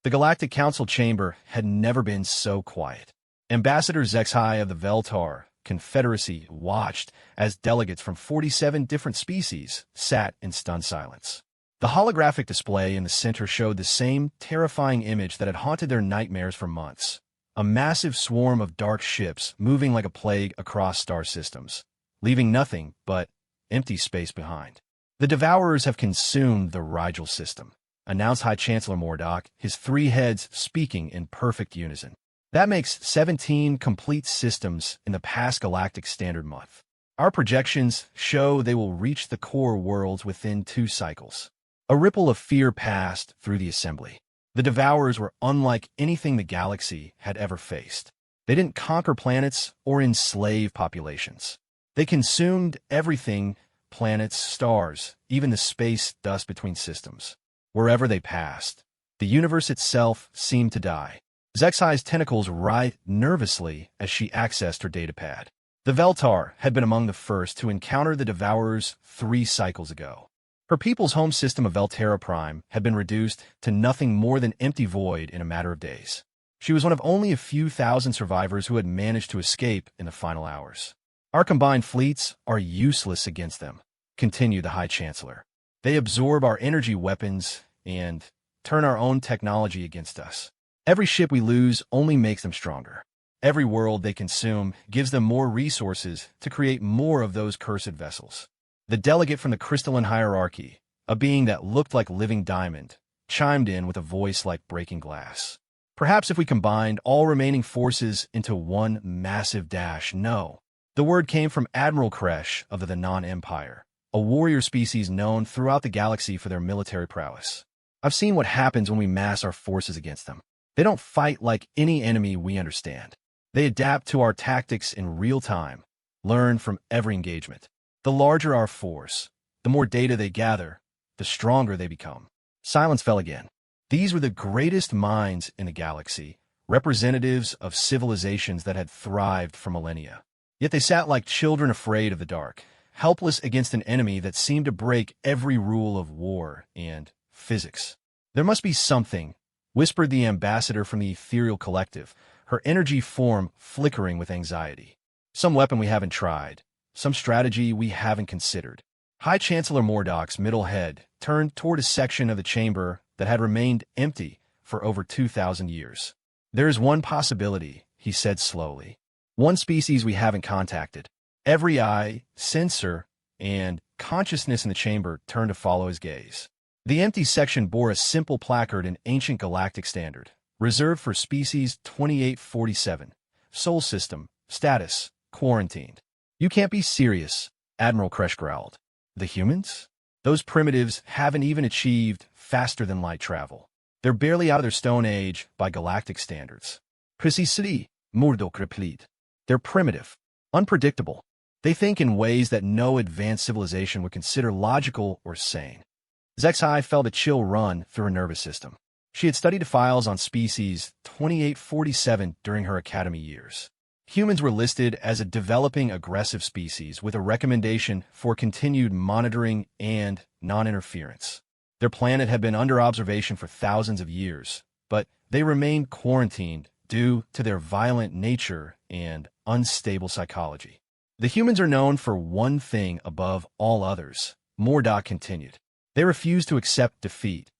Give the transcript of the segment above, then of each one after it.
The Galactic Council chamber had never been so quiet. Ambassador HFY of the Veltar Confederacy watched as delegates from 47 different species sat in stunned silence. The holographic display in the center showed the same terrifying image that had haunted their nightmares for months. A massive swarm of dark ships moving like a plague across star systems, leaving nothing but empty space behind. The Devourers have consumed the Rigel system, announced High Chancellor Mordock, his three heads speaking in perfect unison. That makes 17 complete systems in the past galactic standard month. Our projections show they will reach the core worlds within 2 cycles. A ripple of fear passed through the assembly. The Devourers were unlike anything the galaxy had ever faced. They didn't conquer planets or enslave populations. They consumed everything: planets, stars, even the space dust between systems. Wherever they passed, the universe itself seemed to die. HFY's tentacles writhed nervously as she accessed her datapad. The Veltar had been among the first to encounter the Devourers 3 cycles ago. Her people's home system of Velterra Prime had been reduced to nothing more than empty void in a matter of days. She was one of only a few thousand survivors who had managed to escape in the final hours. Our combined fleets are useless against them, continued the High Chancellor. They absorb our energy weapons and turn our own technology against us. Every ship we lose only makes them stronger. Every world they consume gives them more resources to create more of those cursed vessels. The delegate from the crystalline hierarchy, a being that looked like living diamond, chimed in with a voice like breaking glass. Perhaps if we combined all remaining forces into one massive dash. No. The word came from Admiral Kresh of the Non-Empire, a warrior species known throughout the galaxy for their military prowess. I've seen what happens when we mass our forces against them. They don't fight like any enemy we understand. They adapt to our tactics in real time, learn from every engagement. The larger our force, the more data they gather, the stronger they become. Silence fell again. These were the greatest minds in the galaxy, representatives of civilizations that had thrived for millennia. Yet they sat like children afraid of the dark, helpless against an enemy that seemed to break every rule of war and physics. There must be something, whispered the ambassador from the ethereal collective, her energy form flickering with anxiety. Some weapon we haven't tried. Some strategy we haven't considered. High Chancellor Mordock's middle head turned toward a section of the chamber that had remained empty for over 2,000 years. There is one possibility, he said slowly. One species we haven't contacted. Every eye, sensor, and consciousness in the chamber turned to follow his gaze. The empty section bore a simple placard in ancient galactic standard, reserved for species 2847. Sol system, status, quarantined. You can't be serious, Admiral Kresh growled. The humans? Those primitives haven't even achieved faster-than-light travel. They're barely out of their Stone Age by galactic standards. Precisely, Murdoch replied. They're primitive, unpredictable. They think in ways that no advanced civilization would consider logical or sane. HFY felt a chill run through her nervous system. She had studied files on species 2847 during her academy years. Humans were listed as a developing aggressive species with a recommendation for continued monitoring and non-interference. Their planet had been under observation for thousands of years, but they remained quarantined due to their violent nature and unstable psychology. The humans are known for one thing above all others, Mordock continued. They refuse to accept defeat,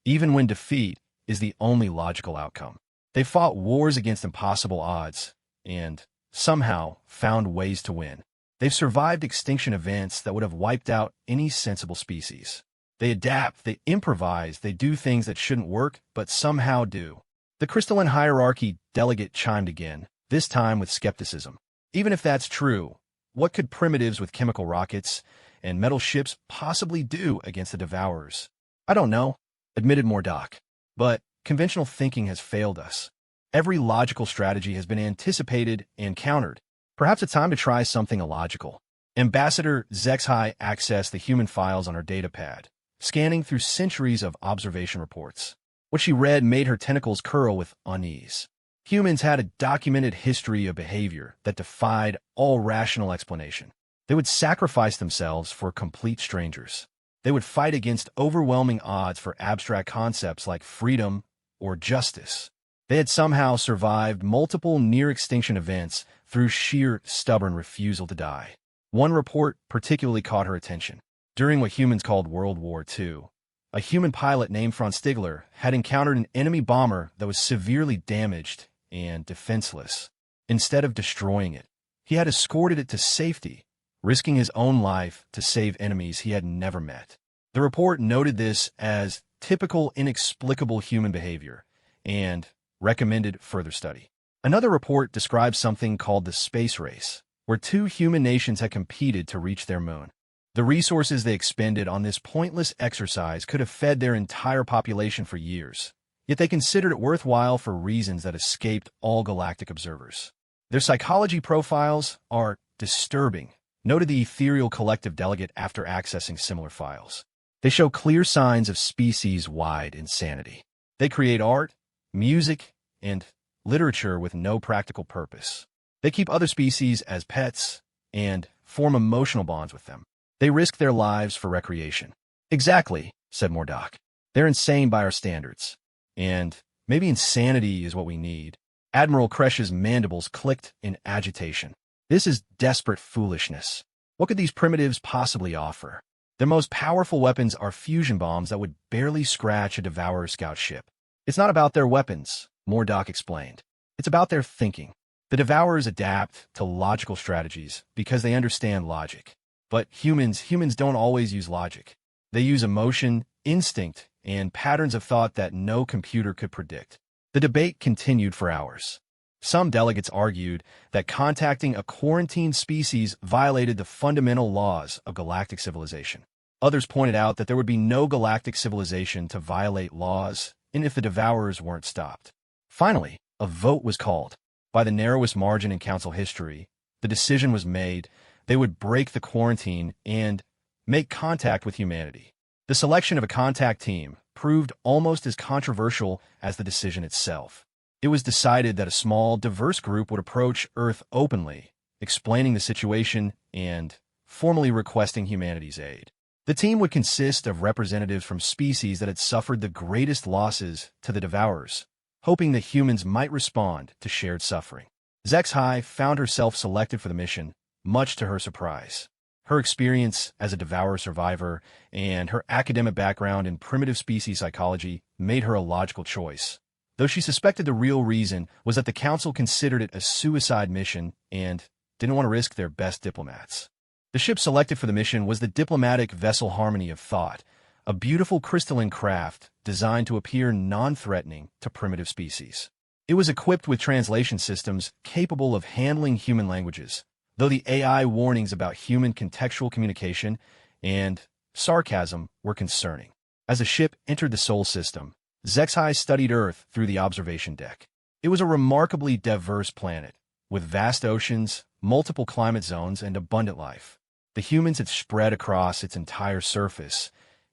even when defeat is the only logical outcome. They fought wars against impossible odds, and somehow found ways to win. They've survived extinction events that would have wiped out any sensible species. They adapt, they improvise, they do things that shouldn't work, but somehow do. The crystalline hierarchy delegate chimed again, this time with skepticism. Even if that's true, what could primitives with chemical rockets and metal ships possibly do against the Devourers? I don't know, admitted Mordock. But conventional thinking has failed us. Every logical strategy has been anticipated and countered. Perhaps it's time to try something illogical. Ambassador HFY accessed the human files on her datapad, scanning through centuries of observation reports. What she read made her tentacles curl with unease. Humans had a documented history of behavior that defied all rational explanation. They would sacrifice themselves for complete strangers. They would fight against overwhelming odds for abstract concepts like freedom or justice. They had somehow survived multiple near-extinction events through sheer stubborn refusal to die. One report particularly caught her attention. During what humans called World War II, a human pilot named Franz Stigler had encountered an enemy bomber that was severely damaged and defenseless. Instead of destroying it, he had escorted it to safety, risking his own life to save enemies he had never met. The report noted this as typical inexplicable human behavior and recommended further study. Another report described something called the space race, where two human nations had competed to reach their moon. The resources they expended on this pointless exercise could have fed their entire population for years, yet they considered it worthwhile for reasons that escaped all galactic observers. Their psychology profiles are disturbing, noted the ethereal collective delegate after accessing similar files. They show clear signs of species-wide insanity. They create art, music, and literature with no practical purpose. They keep other species as pets and form emotional bonds with them. They risk their lives for recreation. Exactly, said Mordock. They're insane by our standards. And maybe insanity is what we need. Admiral Kresh's mandibles clicked in agitation. This is desperate foolishness. What could these primitives possibly offer? Their most powerful weapons are fusion bombs that would barely scratch a Devourer scout ship. It's not about their weapons, Mordock explained. It's about their thinking. The Devourers adapt to logical strategies because they understand logic. But humans don't always use logic. They use emotion, instinct, and patterns of thought that no computer could predict. The debate continued for hours. Some delegates argued that contacting a quarantined species violated the fundamental laws of galactic civilization. Others pointed out that there would be no galactic civilization to violate laws, and if the Devourers weren't stopped. Finally, a vote was called. By the narrowest margin in Council history, the decision was made. They would break the quarantine and make contact with humanity. The selection of a contact team proved almost as controversial as the decision itself. It was decided that a small, diverse group would approach Earth openly, explaining the situation and formally requesting humanity's aid. The team would consist of representatives from species that had suffered the greatest losses to the Devourers, hoping that humans might respond to shared suffering. HFY found herself selected for the mission, much to her surprise. Her experience as a Devourer survivor and her academic background in primitive species psychology made her a logical choice, though she suspected the real reason was that the Council considered it a suicide mission and didn't want to risk their best diplomats. The ship selected for the mission was the diplomatic vessel Harmony of Thought, a beautiful crystalline craft designed to appear non-threatening to primitive species. It was equipped with translation systems capable of handling human languages, though the AI warnings about human contextual communication and sarcasm were concerning. As the ship entered the Sol system, HFY studied Earth through the observation deck. It was a remarkably diverse planet, with vast oceans, multiple climate zones, and abundant life. The humans had spread across its entire surface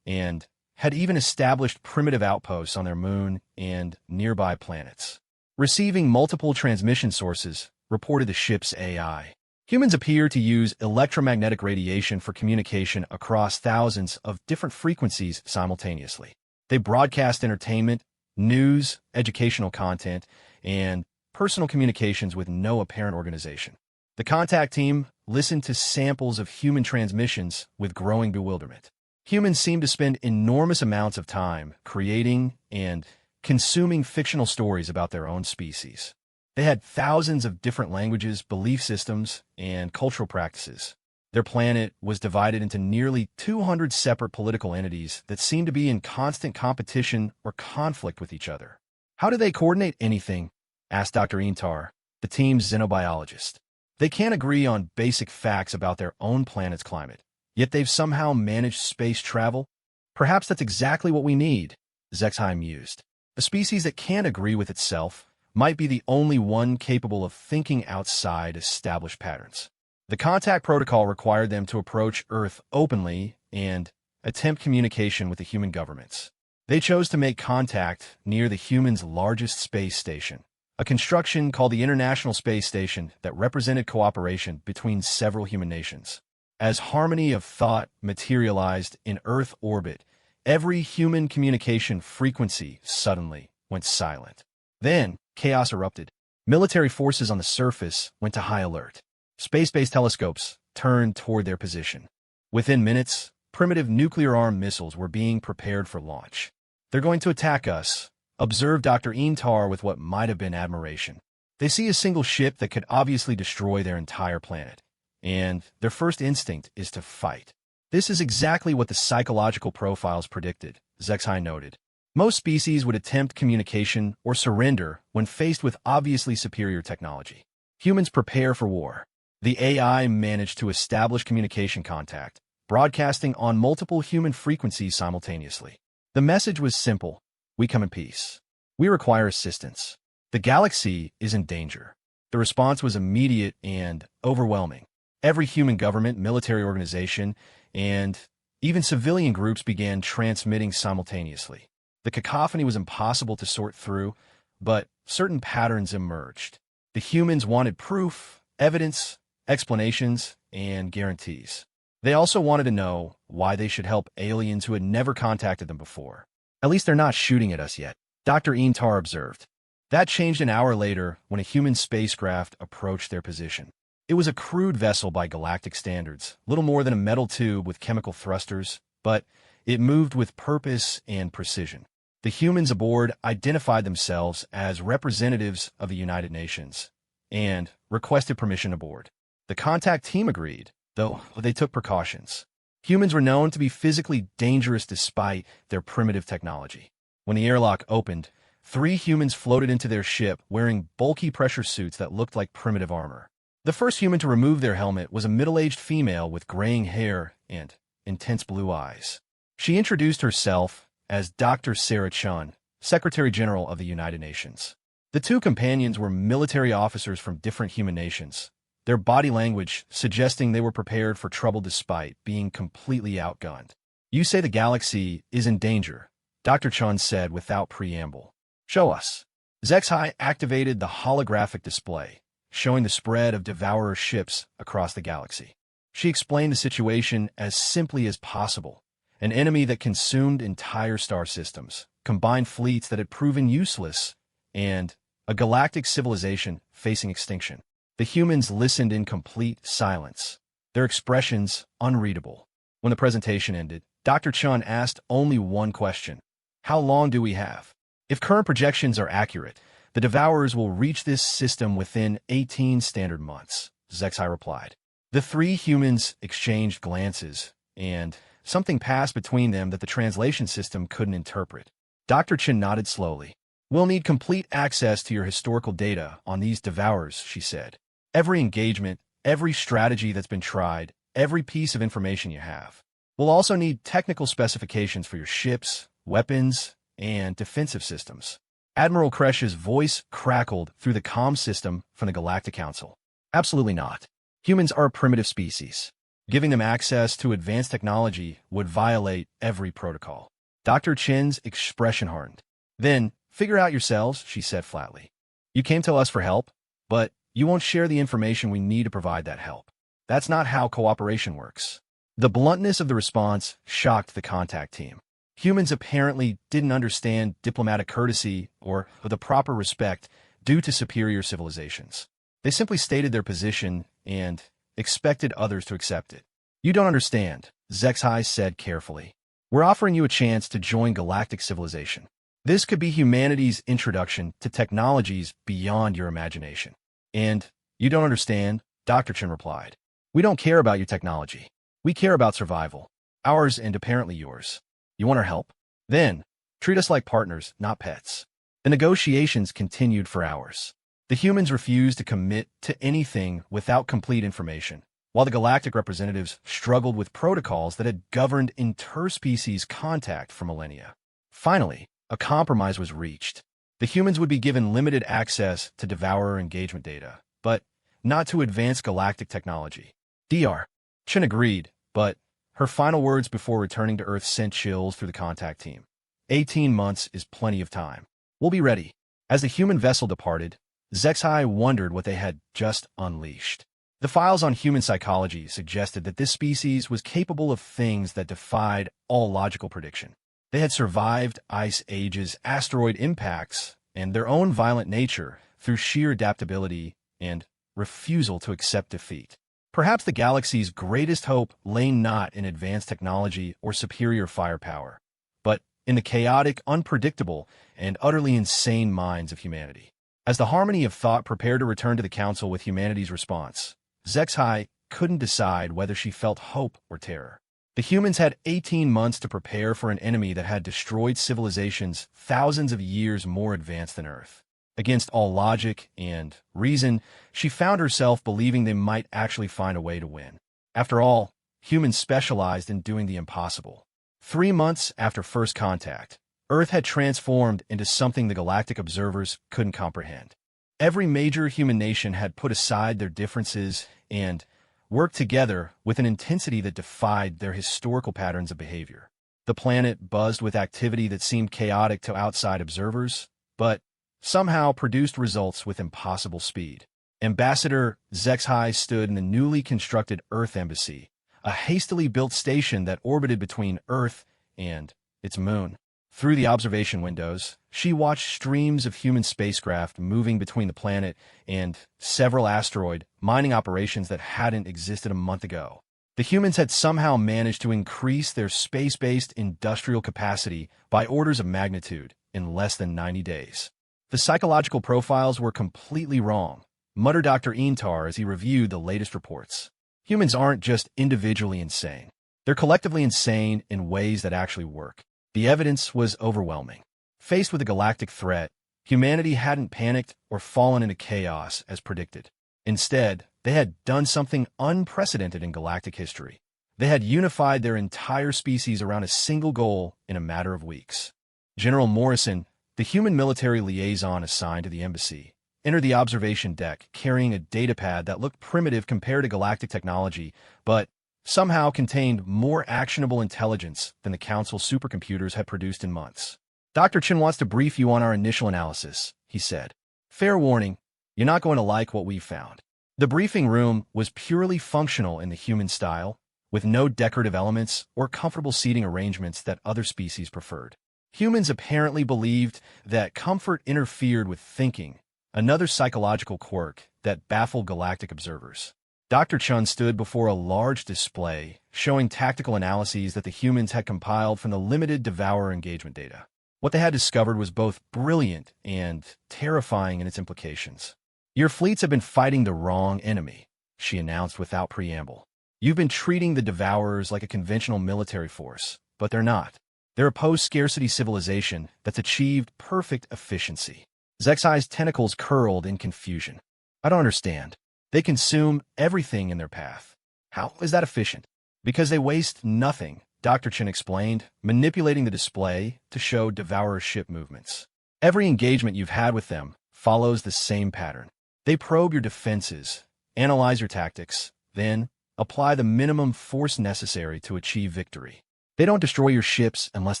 and had even established primitive outposts on their moon and nearby planets. Receiving multiple transmission sources, reported the ship's AI. Humans appear to use electromagnetic radiation for communication across thousands of different frequencies simultaneously. They broadcast entertainment, news, educational content, and personal communications with no apparent organization. The contact team listened to samples of human transmissions with growing bewilderment. Humans seem to spend enormous amounts of time creating and consuming fictional stories about their own species. They had thousands of different languages, belief systems, and cultural practices. Their planet was divided into nearly 200 separate political entities that seemed to be in constant competition or conflict with each other. How do they coordinate anything? Asked Dr. Intar, the team's xenobiologist. They can't agree on basic facts about their own planet's climate, yet they've somehow managed space travel? Perhaps that's exactly what we need, HFY mused. A species that can't agree with itself might be the only one capable of thinking outside established patterns. The contact protocol required them to approach Earth openly and attempt communication with the human governments. They chose to make contact near the humans' largest space station, a construction called the International Space Station that represented cooperation between several human nations. As Harmony of Thought materialized in Earth orbit, every human communication frequency suddenly went silent. Then, chaos erupted. Military forces on the surface went to high alert. Space-based telescopes turned toward their position. Within minutes, primitive nuclear-armed missiles were being prepared for launch. "They're going to attack us," observed Dr. Intar with what might have been admiration. "They see a single ship that could obviously destroy their entire planet, and their first instinct is to fight." "This is exactly what the psychological profiles predicted," Zexhai noted. "Most species would attempt communication or surrender when faced with obviously superior technology. Humans prepare for war." The AI managed to establish communication contact, broadcasting on multiple human frequencies simultaneously. The message was simple: "We come in peace. We require assistance. The galaxy is in danger." The response was immediate and overwhelming. Every human government, military organization, and even civilian groups began transmitting simultaneously. The cacophony was impossible to sort through, but certain patterns emerged. The humans wanted proof, evidence, explanations, and guarantees. They also wanted to know why they should help aliens who had never contacted them before. "At least they're not shooting at us yet," Dr. Intar observed. That changed an hour later when a human spacecraft approached their position. It was a crude vessel by galactic standards, little more than a metal tube with chemical thrusters, but it moved with purpose and precision. The humans aboard identified themselves as representatives of the United Nations and requested permission aboard. The contact team agreed, though they took precautions. Humans were known to be physically dangerous despite their primitive technology. When the airlock opened, 3 humans floated into their ship wearing bulky pressure suits that looked like primitive armor. The first human to remove their helmet was a middle-aged female with graying hair and intense blue eyes. She introduced herself as Dr. Sarah Chun, Secretary General of the United Nations. The 2 companions were military officers from different human nations, their body language suggesting they were prepared for trouble despite being completely outgunned. "You say the galaxy is in danger," Dr. Chun said without preamble. "Show us." Zexhai activated the holographic display, showing the spread of Devourer ships across the galaxy. She explained the situation as simply as possible: an enemy that consumed entire star systems, combined fleets that had proven useless, and a galactic civilization facing extinction. The humans listened in complete silence, their expressions unreadable. When the presentation ended, Dr. Chun asked only one question: "How long do we have?" "If current projections are accurate, the Devourers will reach this system within 18 standard months," Zexhai replied. The 3 humans exchanged glances, and something passed between them that the translation system couldn't interpret. Dr. Chin nodded slowly. "We'll need complete access to your historical data on these Devourers," she said. "Every engagement, every strategy that's been tried, every piece of information you have. We'll also need technical specifications for your ships, weapons, and defensive systems." Admiral Kresh's voice crackled through the comm system from the Galactic Council. "Absolutely not. Humans are a primitive species. Giving them access to advanced technology would violate every protocol." Dr. Chin's expression hardened. "Then, figure out yourselves," she said flatly. "You came to us for help, but you won't share the information we need to provide that help. That's not how cooperation works." The bluntness of the response shocked the contact team. Humans apparently didn't understand diplomatic courtesy or the proper respect due to superior civilizations. They simply stated their position and expected others to accept it. "You don't understand," Zexhai said carefully. "We're offering you a chance to join galactic civilization. This could be humanity's introduction to technologies beyond your imagination." "And you don't understand," Dr. Chin replied. "We don't care about your technology. We care about survival. Ours and apparently yours. You want our help? Then, treat us like partners, not pets." The negotiations continued for hours. The humans refused to commit to anything without complete information, while the galactic representatives struggled with protocols that had governed interspecies contact for millennia. Finally, a compromise was reached. The humans would be given limited access to Devourer engagement data, but not to advanced galactic technology. Dr. Chin agreed, but her final words before returning to Earth sent chills through the contact team. 18 months is plenty of time. We'll be ready." As the human vessel departed, Zexhai wondered what they had just unleashed. The files on human psychology suggested that this species was capable of things that defied all logical prediction. They had survived ice ages, asteroid impacts, and their own violent nature through sheer adaptability and refusal to accept defeat. Perhaps the galaxy's greatest hope lay not in advanced technology or superior firepower, but in the chaotic, unpredictable, and utterly insane minds of humanity. As the harmony of thought prepared to return to the Council with humanity's response, Zexhai couldn't decide whether she felt hope or terror. The humans had 18 months to prepare for an enemy that had destroyed civilizations thousands of years more advanced than Earth. Against all logic and reason, she found herself believing they might actually find a way to win. After all, humans specialized in doing the impossible. 3 months after first contact, Earth had transformed into something the galactic observers couldn't comprehend. Every major human nation had put aside their differences and worked together with an intensity that defied their historical patterns of behavior. The planet buzzed with activity that seemed chaotic to outside observers, but somehow produced results with impossible speed. Ambassador Zexhai stood in the newly constructed Earth Embassy, a hastily built station that orbited between Earth and its moon. Through the observation windows, she watched streams of human spacecraft moving between the planet and several asteroid mining operations that hadn't existed a month ago. The humans had somehow managed to increase their space-based industrial capacity by orders of magnitude in less than 90 days. The psychological profiles were completely wrong, muttered Dr. Intar as he reviewed the latest reports. Humans aren't just individually insane. They're collectively insane in ways that actually work. The evidence was overwhelming. Faced with a galactic threat, humanity hadn't panicked or fallen into chaos as predicted. Instead, they had done something unprecedented in galactic history. They had unified their entire species around a single goal in a matter of weeks. General Morrison, the human military liaison assigned to the embassy, entered the observation deck carrying a datapad that looked primitive compared to galactic technology, but somehow contained more actionable intelligence than the Council supercomputers had produced in months. Dr. Chen wants to brief you on our initial analysis, he said. Fair warning, you're not going to like what we found. The briefing room was purely functional in the human style, with no decorative elements or comfortable seating arrangements that other species preferred. Humans apparently believed that comfort interfered with thinking, another psychological quirk that baffled galactic observers. Dr. Chun stood before a large display showing tactical analyses that the humans had compiled from the limited Devourer engagement data. What they had discovered was both brilliant and terrifying in its implications. Your fleets have been fighting the wrong enemy, she announced without preamble. You've been treating the Devourers like a conventional military force, but they're not. They're a post-scarcity civilization that's achieved perfect efficiency. Zexai's tentacles curled in confusion. I don't understand. They consume everything in their path. How is that efficient? Because they waste nothing, Dr. Chen explained, manipulating the display to show Devourer ship movements. Every engagement you've had with them follows the same pattern. They probe your defenses, analyze your tactics, then apply the minimum force necessary to achieve victory. They don't destroy your ships unless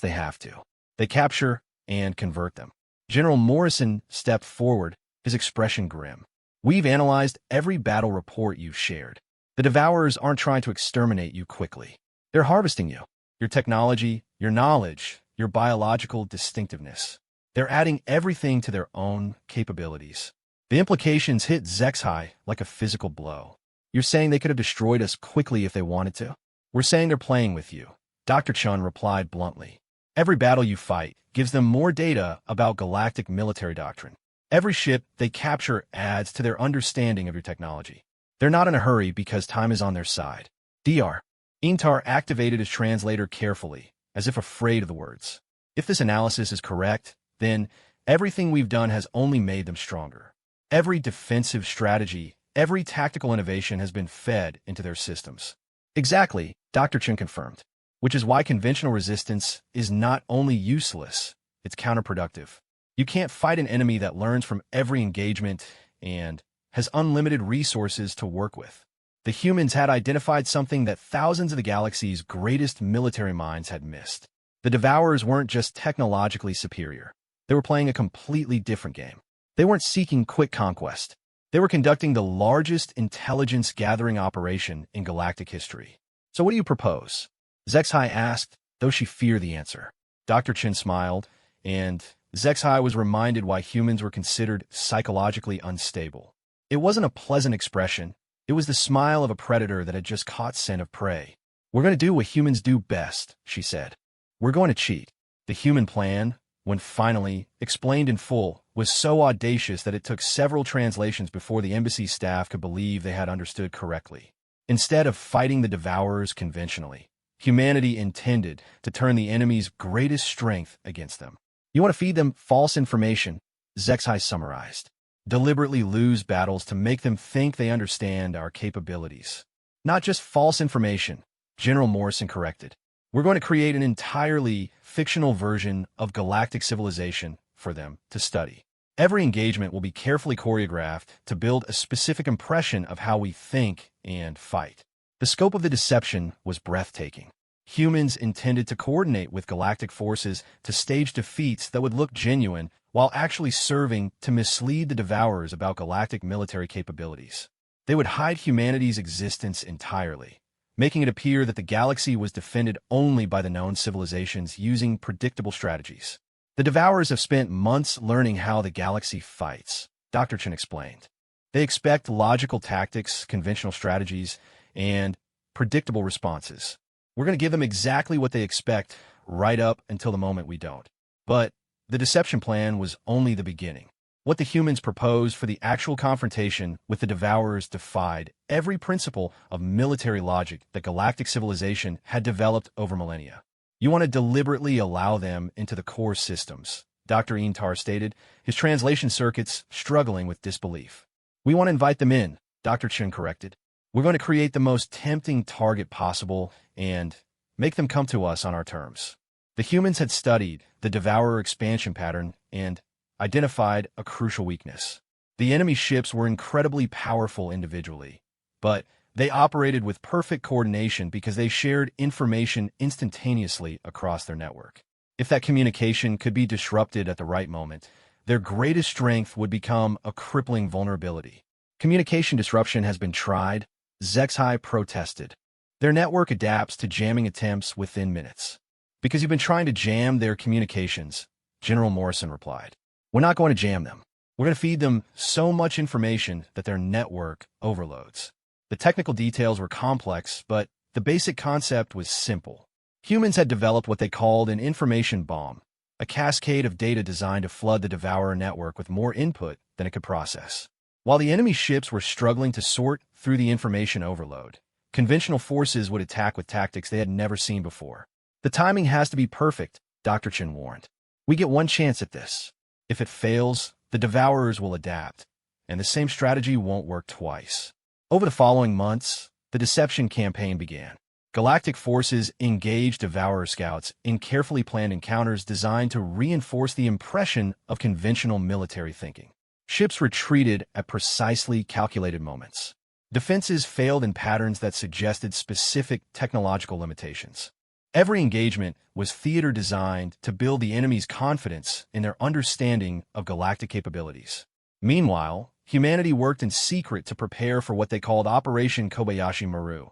they have to. They capture and convert them. General Morrison stepped forward, his expression grim. We've analyzed every battle report you've shared. The Devourers aren't trying to exterminate you quickly. They're harvesting you, your technology, your knowledge, your biological distinctiveness. They're adding everything to their own capabilities. The implications hit Zexhai like a physical blow. You're saying they could have destroyed us quickly if they wanted to? We're saying they're playing with you, Dr. Chun replied bluntly. Every battle you fight gives them more data about galactic military doctrine. Every ship they capture adds to their understanding of your technology. They're not in a hurry because time is on their side. Dr. Intar activated his translator carefully, as if afraid of the words. If this analysis is correct, then everything we've done has only made them stronger. Every defensive strategy, every tactical innovation has been fed into their systems. Exactly, Dr. Chen confirmed. Which is why conventional resistance is not only useless, it's counterproductive. You can't fight an enemy that learns from every engagement and has unlimited resources to work with. The humans had identified something that thousands of the galaxy's greatest military minds had missed. The Devourers weren't just technologically superior. They were playing a completely different game. They weren't seeking quick conquest. They were conducting the largest intelligence-gathering operation in galactic history. So what do you propose? Zexhai asked, though she feared the answer. Dr. Chin smiled, and Zexhai was reminded why humans were considered psychologically unstable. It wasn't a pleasant expression. It was the smile of a predator that had just caught scent of prey. "We're going to do what humans do best," she said. "We're going to cheat." The human plan, when finally explained in full, was so audacious that it took several translations before the embassy staff could believe they had understood correctly. Instead of fighting the Devourers conventionally, humanity intended to turn the enemy's greatest strength against them. "You want to feed them false information," Zexhai summarized. "Deliberately lose battles to make them think they understand our capabilities." "Not just false information," General Morrison corrected. "We're going to create an entirely fictional version of galactic civilization for them to study. Every engagement will be carefully choreographed to build a specific impression of how we think and fight." The scope of the deception was breathtaking. Humans intended to coordinate with galactic forces to stage defeats that would look genuine while actually serving to mislead the Devourers about galactic military capabilities. They would hide humanity's existence entirely, making it appear that the galaxy was defended only by the known civilizations using predictable strategies. "The Devourers have spent months learning how the galaxy fights," Dr. Chen explained. "They expect logical tactics, conventional strategies, and predictable responses. We're going to give them exactly what they expect right up until the moment we don't." But the deception plan was only the beginning. What the humans proposed for the actual confrontation with the Devourers defied every principle of military logic that galactic civilization had developed over millennia. "You want to deliberately allow them into the core systems," Dr. Intar stated, his translation circuits struggling with disbelief. "We want to invite them in," Dr. Chen corrected. "We're going to create the most tempting target possible and make them come to us on our terms." The humans had studied the Devourer expansion pattern and identified a crucial weakness. The enemy ships were incredibly powerful individually, but they operated with perfect coordination because they shared information instantaneously across their network. If that communication could be disrupted at the right moment, their greatest strength would become a crippling vulnerability. "Communication disruption has been tried," Zexhai protested. "Their network adapts to jamming attempts within minutes." "Because you've been trying to jam their communications," General Morrison replied. "We're not going to jam them. We're going to feed them so much information that their network overloads." The technical details were complex, but the basic concept was simple. Humans had developed what they called an information bomb, a cascade of data designed to flood the Devourer network with more input than it could process. While the enemy ships were struggling to sort through the information overload, conventional forces would attack with tactics they had never seen before. "The timing has to be perfect," Dr. Chen warned. "We get one chance at this. If it fails, the Devourers will adapt, and the same strategy won't work twice." Over the following months, the deception campaign began. Galactic forces engaged Devourer scouts in carefully planned encounters designed to reinforce the impression of conventional military thinking. Ships retreated at precisely calculated moments. Defenses failed in patterns that suggested specific technological limitations. Every engagement was theater designed to build the enemy's confidence in their understanding of galactic capabilities. Meanwhile, humanity worked in secret to prepare for what they called Operation Kobayashi Maru,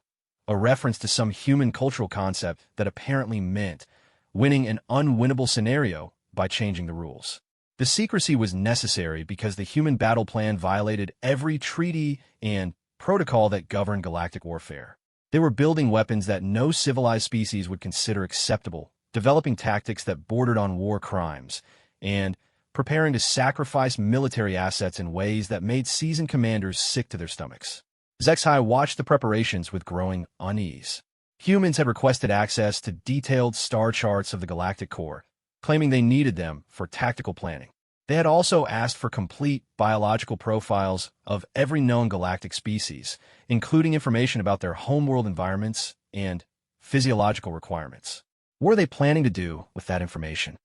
a reference to some human cultural concept that apparently meant winning an unwinnable scenario by changing the rules. The secrecy was necessary because the human battle plan violated every treaty and protocol that governed galactic warfare. They were building weapons that no civilized species would consider acceptable, developing tactics that bordered on war crimes, and preparing to sacrifice military assets in ways that made seasoned commanders sick to their stomachs. Zexhai watched the preparations with growing unease. Humans had requested access to detailed star charts of the galactic core, claiming they needed them for tactical planning. They had also asked for complete biological profiles of every known galactic species, including information about their homeworld environments and physiological requirements. What were they planning to do with that information?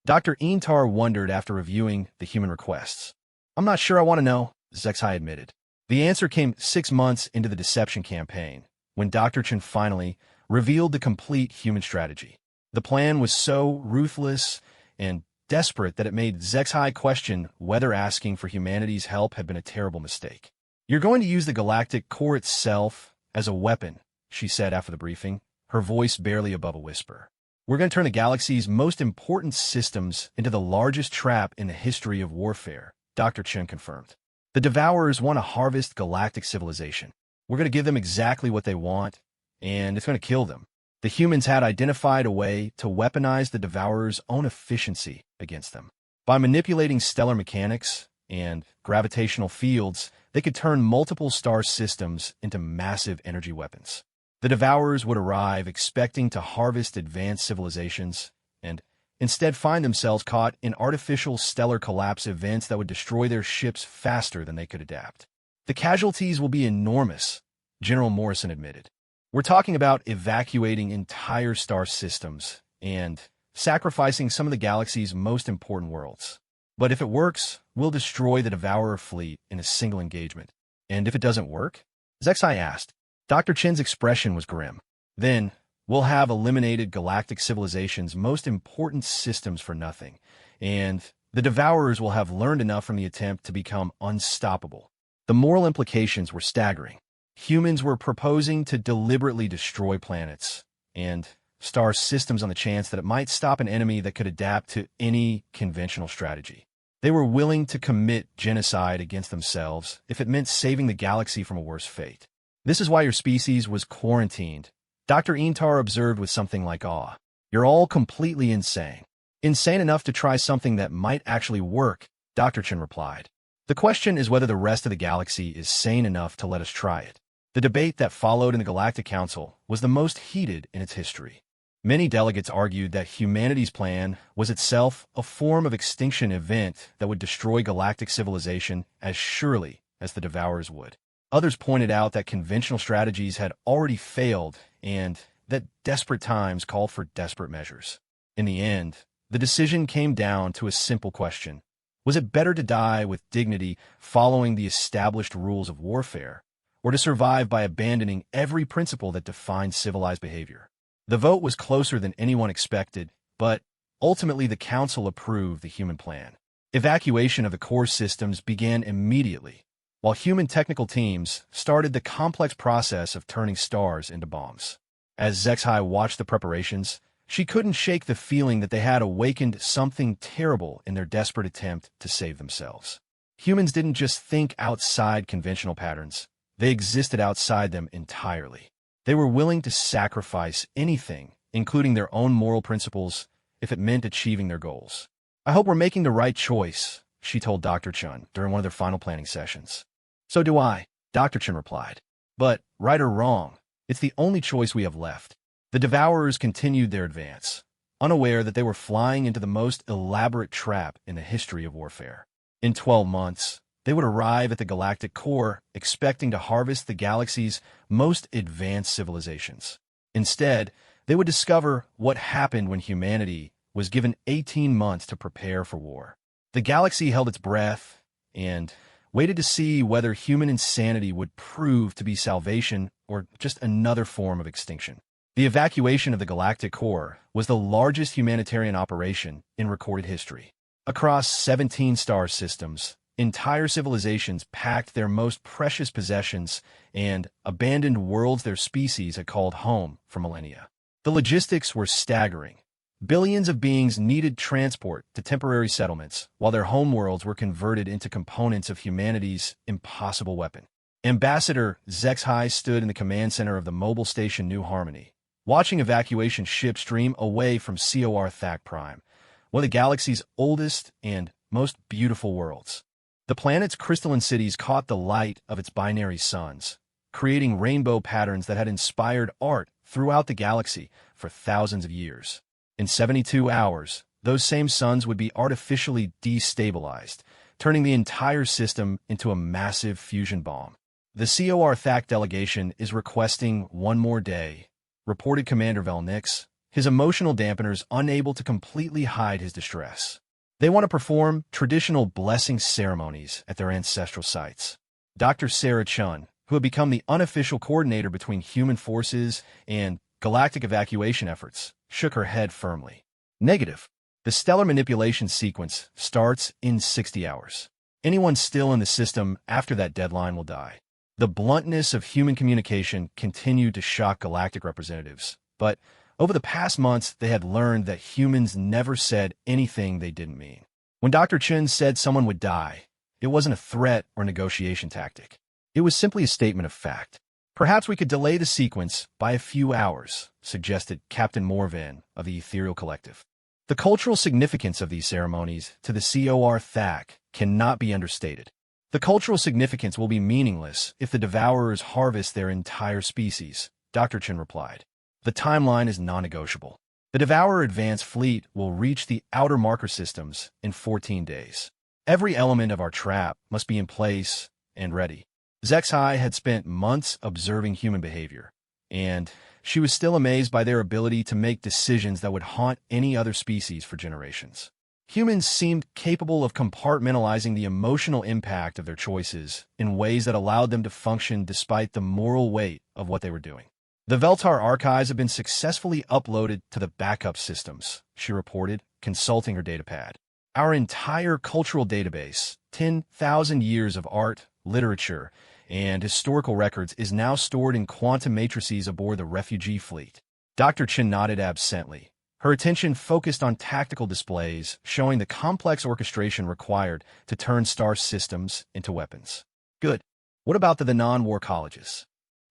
Dr. Intar wondered after reviewing the human requests. "I'm not sure I want to know," Zexhai admitted. The answer came 6 months into the deception campaign, when Dr. Chen finally revealed the complete human strategy. The plan was so ruthless and desperate that it made Zexhai question whether asking for humanity's help had been a terrible mistake. "You're going to use the galactic core itself as a weapon," she said after the briefing, her voice barely above a whisper. We're going to turn the galaxy's most important systems into the largest trap in the history of warfare, Dr. Chen confirmed. The Devourers want to harvest galactic civilization. We're going to give them exactly what they want, and it's going to kill them. The humans had identified a way to weaponize the Devourers' own efficiency against them. By manipulating stellar mechanics and gravitational fields, they could turn multiple star systems into massive energy weapons. The Devourers would arrive expecting to harvest advanced civilizations, and instead find themselves caught in artificial stellar collapse events that would destroy their ships faster than they could adapt. The casualties will be enormous, General Morrison admitted. We're talking about evacuating entire star systems and sacrificing some of the galaxy's most important worlds. But if it works, we'll destroy the Devourer fleet in a single engagement. And if it doesn't work? Zexai asked. Dr. Chen's expression was grim. Then, we'll have eliminated galactic civilization's most important systems for nothing, and the Devourers will have learned enough from the attempt to become unstoppable. The moral implications were staggering. Humans were proposing to deliberately destroy planets and star systems on the chance that it might stop an enemy that could adapt to any conventional strategy. They were willing to commit genocide against themselves if it meant saving the galaxy from a worse fate. This is why your species was quarantined, Dr. Intar observed with something like awe. You're all completely insane. Insane enough to try something that might actually work, Dr. Chen replied. The question is whether the rest of the galaxy is sane enough to let us try it. The debate that followed in the Galactic Council was the most heated in its history. Many delegates argued that humanity's plan was itself a form of extinction event that would destroy galactic civilization as surely as the Devourers would. Others pointed out that conventional strategies had already failed and that desperate times called for desperate measures. In the end, the decision came down to a simple question. Was it better to die with dignity following the established rules of warfare, or to survive by abandoning every principle that defines civilized behavior? The vote was closer than anyone expected, but ultimately the Council approved the human plan. Evacuation of the core systems began immediately, while human technical teams started the complex process of turning stars into bombs. As Zexai watched the preparations, she couldn't shake the feeling that they had awakened something terrible in their desperate attempt to save themselves. Humans didn't just think outside conventional patterns, they existed outside them entirely. They were willing to sacrifice anything, including their own moral principles, if it meant achieving their goals. I hope we're making the right choice, she told Dr. Chen during one of their final planning sessions. So do I, Dr. Chen replied. But, right or wrong, it's the only choice we have left. The Devourers continued their advance, unaware that they were flying into the most elaborate trap in the history of warfare. In 12 months, they would arrive at the galactic core, expecting to harvest the galaxy's most advanced civilizations. Instead, they would discover what happened when humanity was given 18 months to prepare for war. The galaxy held its breath and waited to see whether human insanity would prove to be salvation or just another form of extinction. The evacuation of the galactic core was the largest humanitarian operation in recorded history. Across 17 star systems, entire civilizations packed their most precious possessions and abandoned worlds their species had called home for millennia. The logistics were staggering. Billions of beings needed transport to temporary settlements, while their homeworlds were converted into components of humanity's impossible weapon. Ambassador Zexai stood in the command center of the mobile station New Harmony, watching evacuation ships stream away from COR Thack Prime, one of the galaxy's oldest and most beautiful worlds. The planet's crystalline cities caught the light of its binary suns, creating rainbow patterns that had inspired art throughout the galaxy for thousands of years. In 72 hours, those same suns would be artificially destabilized, turning the entire system into a massive fusion bomb. The COR Thack delegation is requesting one more day, reported Commander Velnix, his emotional dampeners unable to completely hide his distress. They want to perform traditional blessing ceremonies at their ancestral sites. Dr. Sarah Chun, who had become the unofficial coordinator between human forces and galactic evacuation efforts, shook her head firmly. Negative. The stellar manipulation sequence starts in 60 hours. Anyone still in the system after that deadline will die. The bluntness of human communication continued to shock galactic representatives, but Over the past months, they had learned that humans never said anything they didn't mean. When Dr. Chen said someone would die, it wasn't a threat or negotiation tactic. It was simply a statement of fact. Perhaps we could delay the sequence by a few hours, suggested Captain Morvan of the Ethereal Collective. The cultural significance of these ceremonies to the COR THAC cannot be understated. The cultural significance will be meaningless if the Devourers harvest their entire species, Dr. Chen replied. The timeline is non-negotiable. The Devourer Advanced Fleet will reach the outer marker systems in 14 days. Every element of our trap must be in place and ready. Zexai had spent months observing human behavior, and she was still amazed by their ability to make decisions that would haunt any other species for generations. Humans seemed capable of compartmentalizing the emotional impact of their choices in ways that allowed them to function despite the moral weight of what they were doing. The Veltar archives have been successfully uploaded to the backup systems, she reported, consulting her datapad. Our entire cultural database, 10,000 years of art, literature, and historical records is now stored in quantum matrices aboard the refugee fleet. Dr. Chen nodded absently. Her attention focused on tactical displays showing the complex orchestration required to turn star systems into weapons. Good. What about the non-war colleges?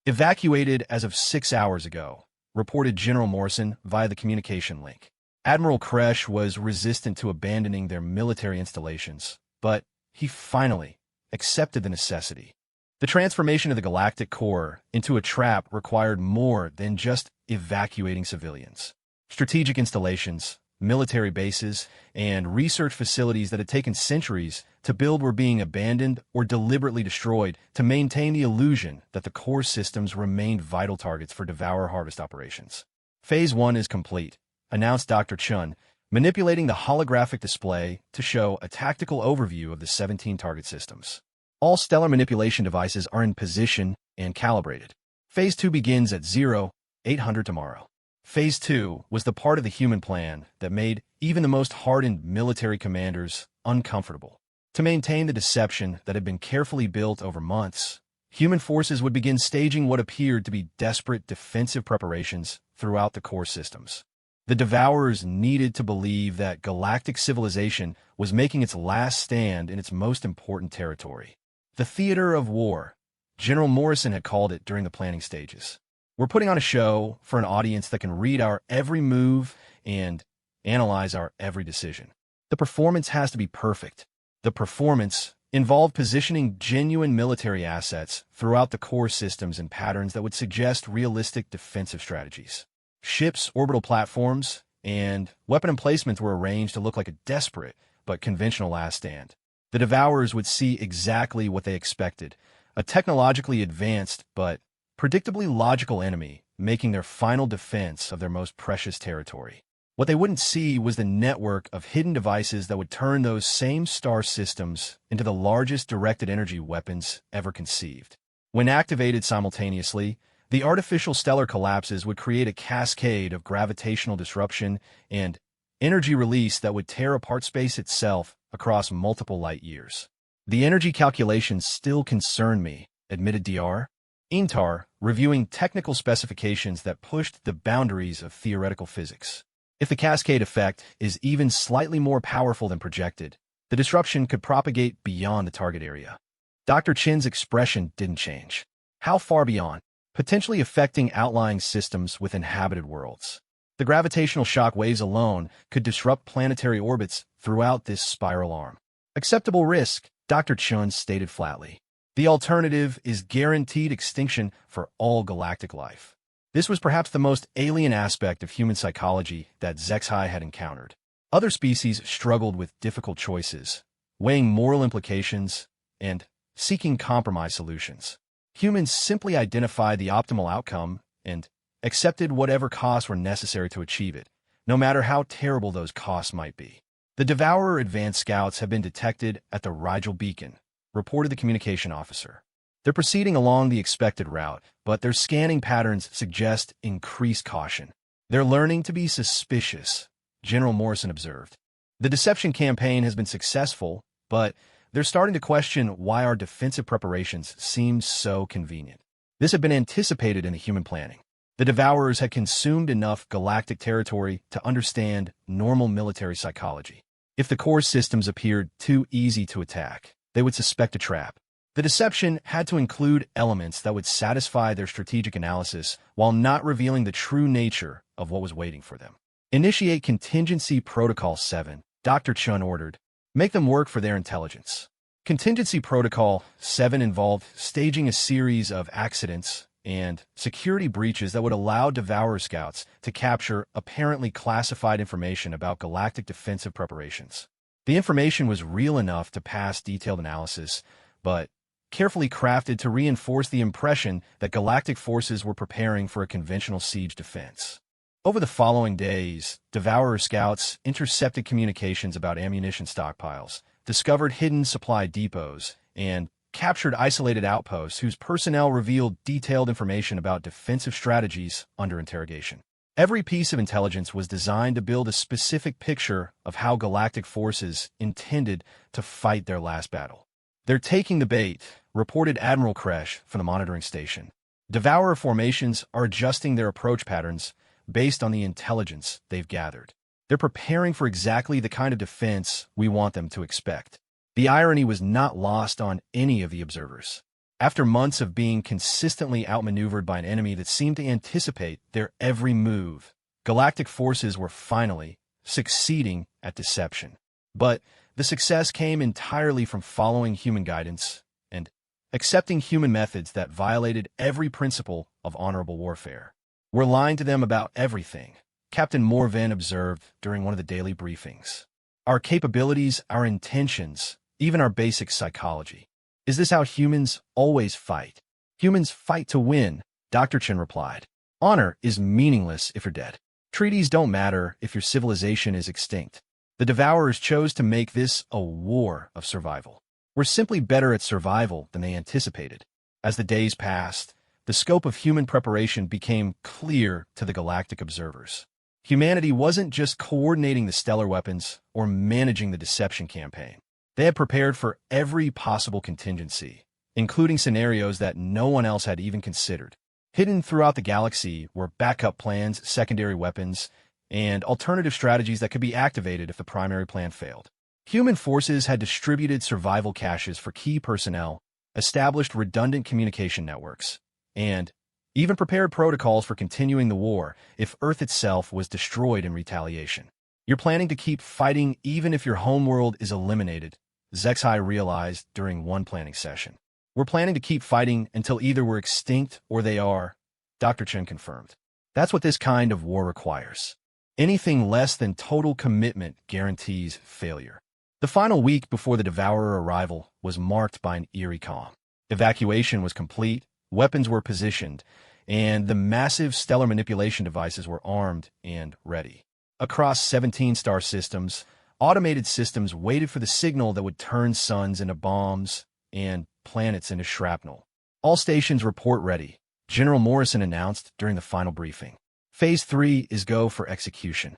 Evacuated as of 6 hours ago, reported General Morrison via the communication link. Admiral Kresh was resistant to abandoning their military installations, but he finally accepted the necessity. The transformation of the galactic core into a trap required more than just evacuating civilians. Strategic installations, military bases, and research facilities that had taken centuries to build were being abandoned or deliberately destroyed to maintain the illusion that the core systems remained vital targets for Devourer harvest operations. Phase 1 is complete, announced Dr. Chun, manipulating the holographic display to show a tactical overview of the 17 target systems. All stellar manipulation devices are in position and calibrated. Phase 2 begins at 0800 tomorrow. Phase 2 was the part of the human plan that made even the most hardened military commanders uncomfortable. To maintain the deception that had been carefully built over months, human forces would begin staging what appeared to be desperate defensive preparations throughout the core systems. The Devourers needed to believe that galactic civilization was making its last stand in its most important territory. The theater of war, General Morrison had called it during the planning stages. We're putting on a show for an audience that can read our every move and analyze our every decision. The performance has to be perfect. The performance involved positioning genuine military assets throughout the core systems in patterns that would suggest realistic defensive strategies. Ships, orbital platforms, and weapon emplacements were arranged to look like a desperate but conventional last stand. The Devourers would see exactly what they expected, a technologically advanced but predictably logical enemy making their final defense of their most precious territory. What they wouldn't see was the network of hidden devices that would turn those same star systems into the largest directed energy weapons ever conceived. When activated simultaneously, the artificial stellar collapses would create a cascade of gravitational disruption and energy release that would tear apart space itself across multiple light years. The energy calculations still concern me, admitted DR. Intar, reviewing technical specifications that pushed the boundaries of theoretical physics. If the cascade effect is even slightly more powerful than projected, the disruption could propagate beyond the target area. Dr. Chin's expression didn't change. How far beyond? Potentially affecting outlying systems with inhabited worlds. The gravitational shock waves alone could disrupt planetary orbits throughout this spiral arm. Acceptable risk, Dr. Chun stated flatly. The alternative is guaranteed extinction for all galactic life. This was perhaps the most alien aspect of human psychology that Zexai had encountered. Other species struggled with difficult choices, weighing moral implications and seeking compromise solutions. Humans simply identified the optimal outcome and accepted whatever costs were necessary to achieve it, no matter how terrible those costs might be. The Devourer advanced scouts have been detected at the Rigel Beacon, reported the communication officer. They're proceeding along the expected route, but their scanning patterns suggest increased caution. They're learning to be suspicious, General Morrison observed. The deception campaign has been successful, but they're starting to question why our defensive preparations seem so convenient. This had been anticipated in the human planning. The Devourers had consumed enough galactic territory to understand normal military psychology. If the core systems appeared too easy to attack, they would suspect a trap. The deception had to include elements that would satisfy their strategic analysis while not revealing the true nature of what was waiting for them. Initiate Contingency Protocol 7, Dr. Chun ordered. Make them work for their intelligence. Contingency Protocol 7 involved staging a series of accidents and security breaches that would allow Devourer scouts to capture apparently classified information about galactic defensive preparations. The information was real enough to pass detailed analysis, but carefully crafted to reinforce the impression that galactic forces were preparing for a conventional siege defense. Over the following days, Devourer scouts intercepted communications about ammunition stockpiles, discovered hidden supply depots, and captured isolated outposts whose personnel revealed detailed information about defensive strategies under interrogation. Every piece of intelligence was designed to build a specific picture of how galactic forces intended to fight their last battle. "They're taking the bait," reported Admiral Kresh from the monitoring station. "Devourer formations are adjusting their approach patterns based on the intelligence they've gathered. They're preparing for exactly the kind of defense we want them to expect." The irony was not lost on any of the observers. After months of being consistently outmaneuvered by an enemy that seemed to anticipate their every move, galactic forces were finally succeeding at deception. But the success came entirely from following human guidance and accepting human methods that violated every principle of honorable warfare. "We're lying to them about everything," Captain Morven observed during one of the daily briefings. "Our capabilities, our intentions, even our basic psychology. Is this how humans always fight?" "Humans fight to win," Dr. Chen replied. "Honor is meaningless if you're dead. Treaties don't matter if your civilization is extinct. The Devourers chose to make this a war of survival. We're simply better at survival than they anticipated." As the days passed, the scope of human preparation became clear to the galactic observers. Humanity wasn't just coordinating the stellar weapons or managing the deception campaign. They had prepared for every possible contingency, including scenarios that no one else had even considered. Hidden throughout the galaxy were backup plans, secondary weapons, and alternative strategies that could be activated if the primary plan failed. Human forces had distributed survival caches for key personnel, established redundant communication networks, and even prepared protocols for continuing the war if Earth itself was destroyed in retaliation. "You're planning to keep fighting even if your homeworld is eliminated," Zexhai realized during one planning session. "We're planning to keep fighting until either we're extinct or they are," Dr. Chen confirmed. "That's what this kind of war requires. Anything less than total commitment guarantees failure." The final week before the Devourer arrival was marked by an eerie calm. Evacuation was complete, weapons were positioned, and the massive stellar manipulation devices were armed and ready. Across 17 star systems, automated systems waited for the signal that would turn suns into bombs and planets into shrapnel. "All stations report ready," General Morrison announced during the final briefing. Phase 3 is go for execution.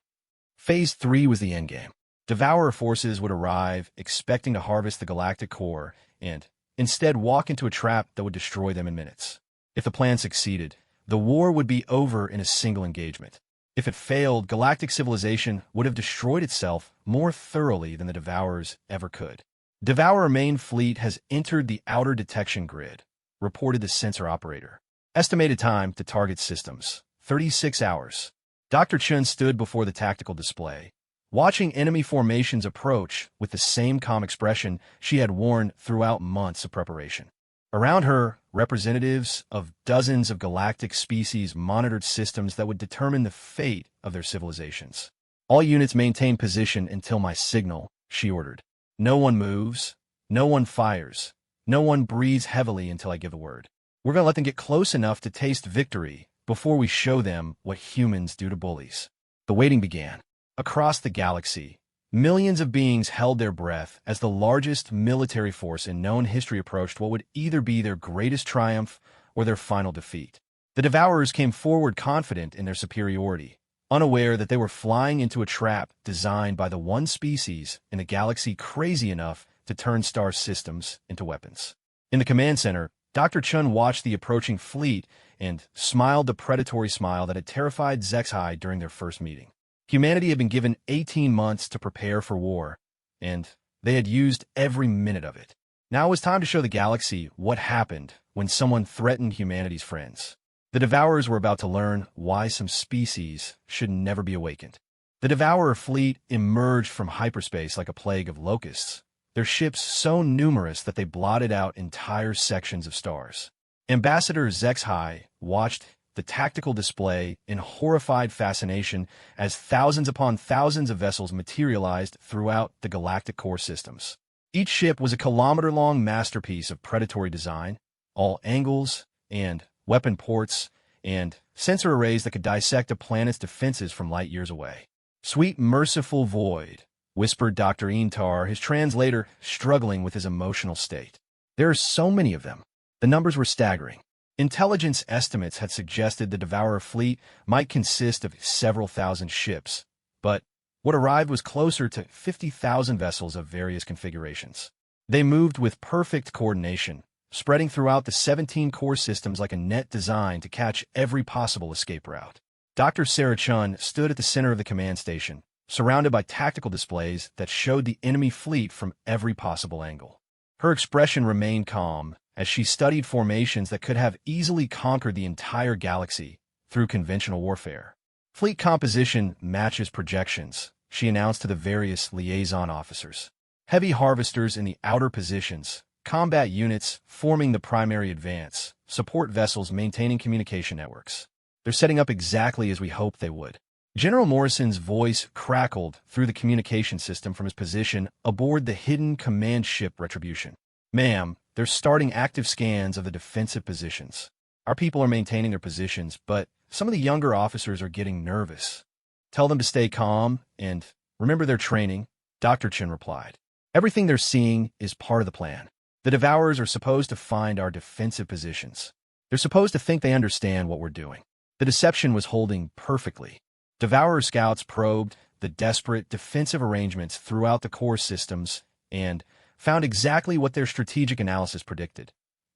Phase 3 was the endgame. Devourer forces would arrive, expecting to harvest the galactic core, and instead walk into a trap that would destroy them in minutes. If the plan succeeded, the war would be over in a single engagement. If it failed, galactic civilization would have destroyed itself more thoroughly than the Devourers ever could. "Devourer main fleet has entered the outer detection grid," reported the sensor operator. "Estimated time to target systems, 36 hours. Dr. Chun stood before the tactical display, watching enemy formations approach with the same calm expression she had worn throughout months of preparation. Around her, representatives of dozens of galactic species monitored systems that would determine the fate of their civilizations. "All units maintain position until my signal," she ordered. "No one moves, no one fires, no one breathes heavily until I give the word. We're going to let them get close enough to taste victory before we show them what humans do to bullies." The waiting began. Across the galaxy, millions of beings held their breath as the largest military force in known history approached what would either be their greatest triumph or their final defeat. The Devourers came forward confident in their superiority, unaware that they were flying into a trap designed by the one species in a galaxy crazy enough to turn star systems into weapons. In the command center, Dr. Chun watched the approaching fleet and smiled the predatory smile that had terrified Zexhai during their first meeting. Humanity had been given 18 months to prepare for war, and they had used every minute of it. Now it was time to show the galaxy what happened when someone threatened humanity's friends. The Devourers were about to learn why some species should never be awakened. The Devourer fleet emerged from hyperspace like a plague of locusts, their ships so numerous that they blotted out entire sections of stars. Ambassador Zexhai watched the tactical display in horrified fascination as thousands upon thousands of vessels materialized throughout the galactic core systems. Each ship was a kilometer-long masterpiece of predatory design, all angles and weapon ports and sensor arrays that could dissect a planet's defenses from light years away. "Sweet merciful void," whispered Dr. Intar, his translator struggling with his emotional state. "There are so many of them." The numbers were staggering. Intelligence estimates had suggested the Devourer fleet might consist of several thousand ships, but what arrived was closer to 50,000 vessels of various configurations. They moved with perfect coordination, spreading throughout the 17 core systems like a net designed to catch every possible escape route. Dr. Sarah Chun stood at the center of the command station, surrounded by tactical displays that showed the enemy fleet from every possible angle. Her expression remained calm as she studied formations that could have easily conquered the entire galaxy through conventional warfare. "Fleet composition matches projections," she announced to the various liaison officers. "Heavy harvesters in the outer positions, combat units forming the primary advance, support vessels maintaining communication networks. They're setting up exactly as we hoped they would." General Morrison's voice crackled through the communication system from his position aboard the hidden command ship Retribution. "Ma'am, they're starting active scans of the defensive positions. Our people are maintaining their positions, but some of the younger officers are getting nervous. Tell them to stay calm and remember their training," Dr. Chin replied. "Everything they're seeing is part of the plan. The Devourers are supposed to find our defensive positions. They're supposed to think they understand what we're doing." The deception was holding perfectly. Devourer scouts probed the desperate defensive arrangements throughout the core systems and found exactly what their strategic analysis predicted.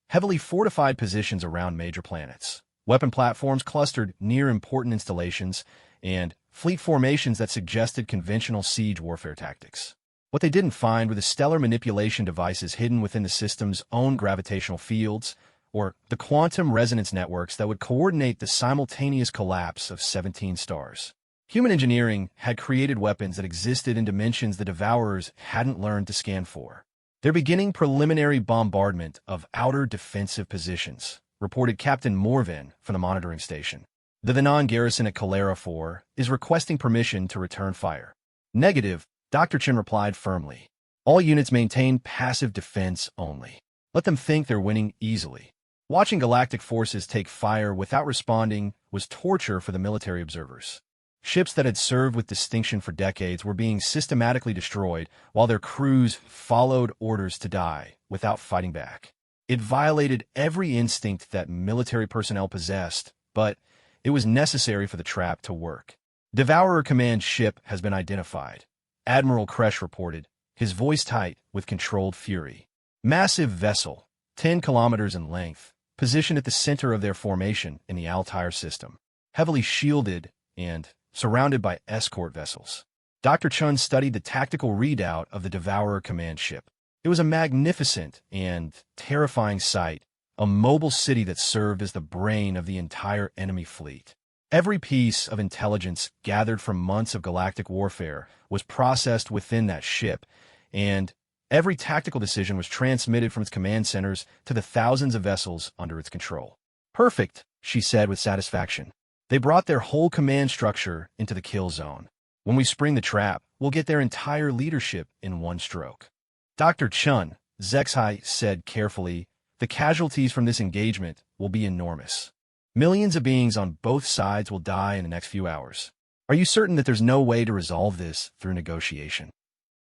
Heavily fortified positions around major planets, weapon platforms clustered near important installations, and fleet formations that suggested conventional siege warfare tactics. What they didn't find were the stellar manipulation devices hidden within the system's own gravitational fields, or the quantum resonance networks that would coordinate the simultaneous collapse of 17 stars. Human engineering had created weapons that existed in dimensions the Devourers hadn't learned to scan for. "They're beginning preliminary bombardment of outer defensive positions," reported Captain Morven from the monitoring station. "The Venon garrison at Calera 4 is requesting permission to return fire." "Negative," Dr. Chin replied firmly. "All units maintain passive defense only. Let them think they're winning easily." Watching galactic forces take fire without responding was torture for the military observers. Ships that had served with distinction for decades were being systematically destroyed while their crews followed orders to die without fighting back. It violated every instinct that military personnel possessed, but it was necessary for the trap to work. "Devourer Command ship has been identified," Admiral Kresh reported, his voice tight with controlled fury. "Massive vessel, 10 kilometers in length, positioned at the center of their formation in the Altair system, heavily shielded and surrounded by escort vessels." Dr. Chun studied the tactical readout of the Devourer Command ship. It was a magnificent and terrifying sight, a mobile city that served as the brain of the entire enemy fleet. Every piece of intelligence gathered from months of galactic warfare was processed within that ship, and every tactical decision was transmitted from its command centers to the thousands of vessels under its control. "Perfect," she said with satisfaction. "They brought their whole command structure into the kill zone. When we spring the trap, we'll get their entire leadership in one stroke." "Dr. Chun," Zexhai said carefully, "the casualties from this engagement will be enormous. Millions of beings on both sides will die in the next few hours. Are you certain that there's no way to resolve this through negotiation?"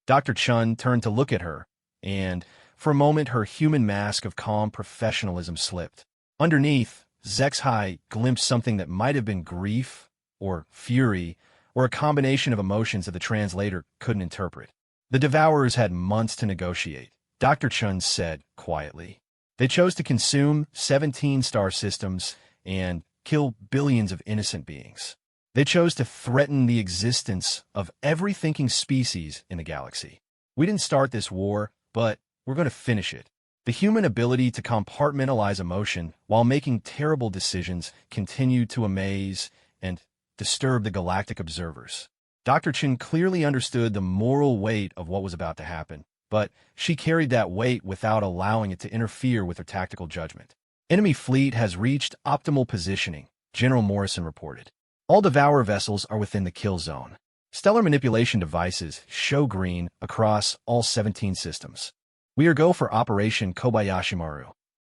Dr. Chun turned to look at her, and for a moment her human mask of calm professionalism slipped. Underneath, Zexhai glimpsed something that might have been grief or fury or a combination of emotions that the translator couldn't interpret. "The Devourers had months to negotiate," Dr. Chun said quietly. They chose to consume 17 star systems and kill billions of innocent beings. They chose to threaten the existence of every thinking species in the galaxy. We didn't start this war, but we're going to finish it. The human ability to compartmentalize emotion while making terrible decisions continued to amaze and disturb the galactic observers. Dr. Chen clearly understood the moral weight of what was about to happen, but she carried that weight without allowing it to interfere with her tactical judgment. Enemy fleet has reached optimal positioning, General Morrison reported. All Devourer vessels are within the kill zone. Stellar manipulation devices show green across all 17 systems. We are go for Operation Kobayashi Maru.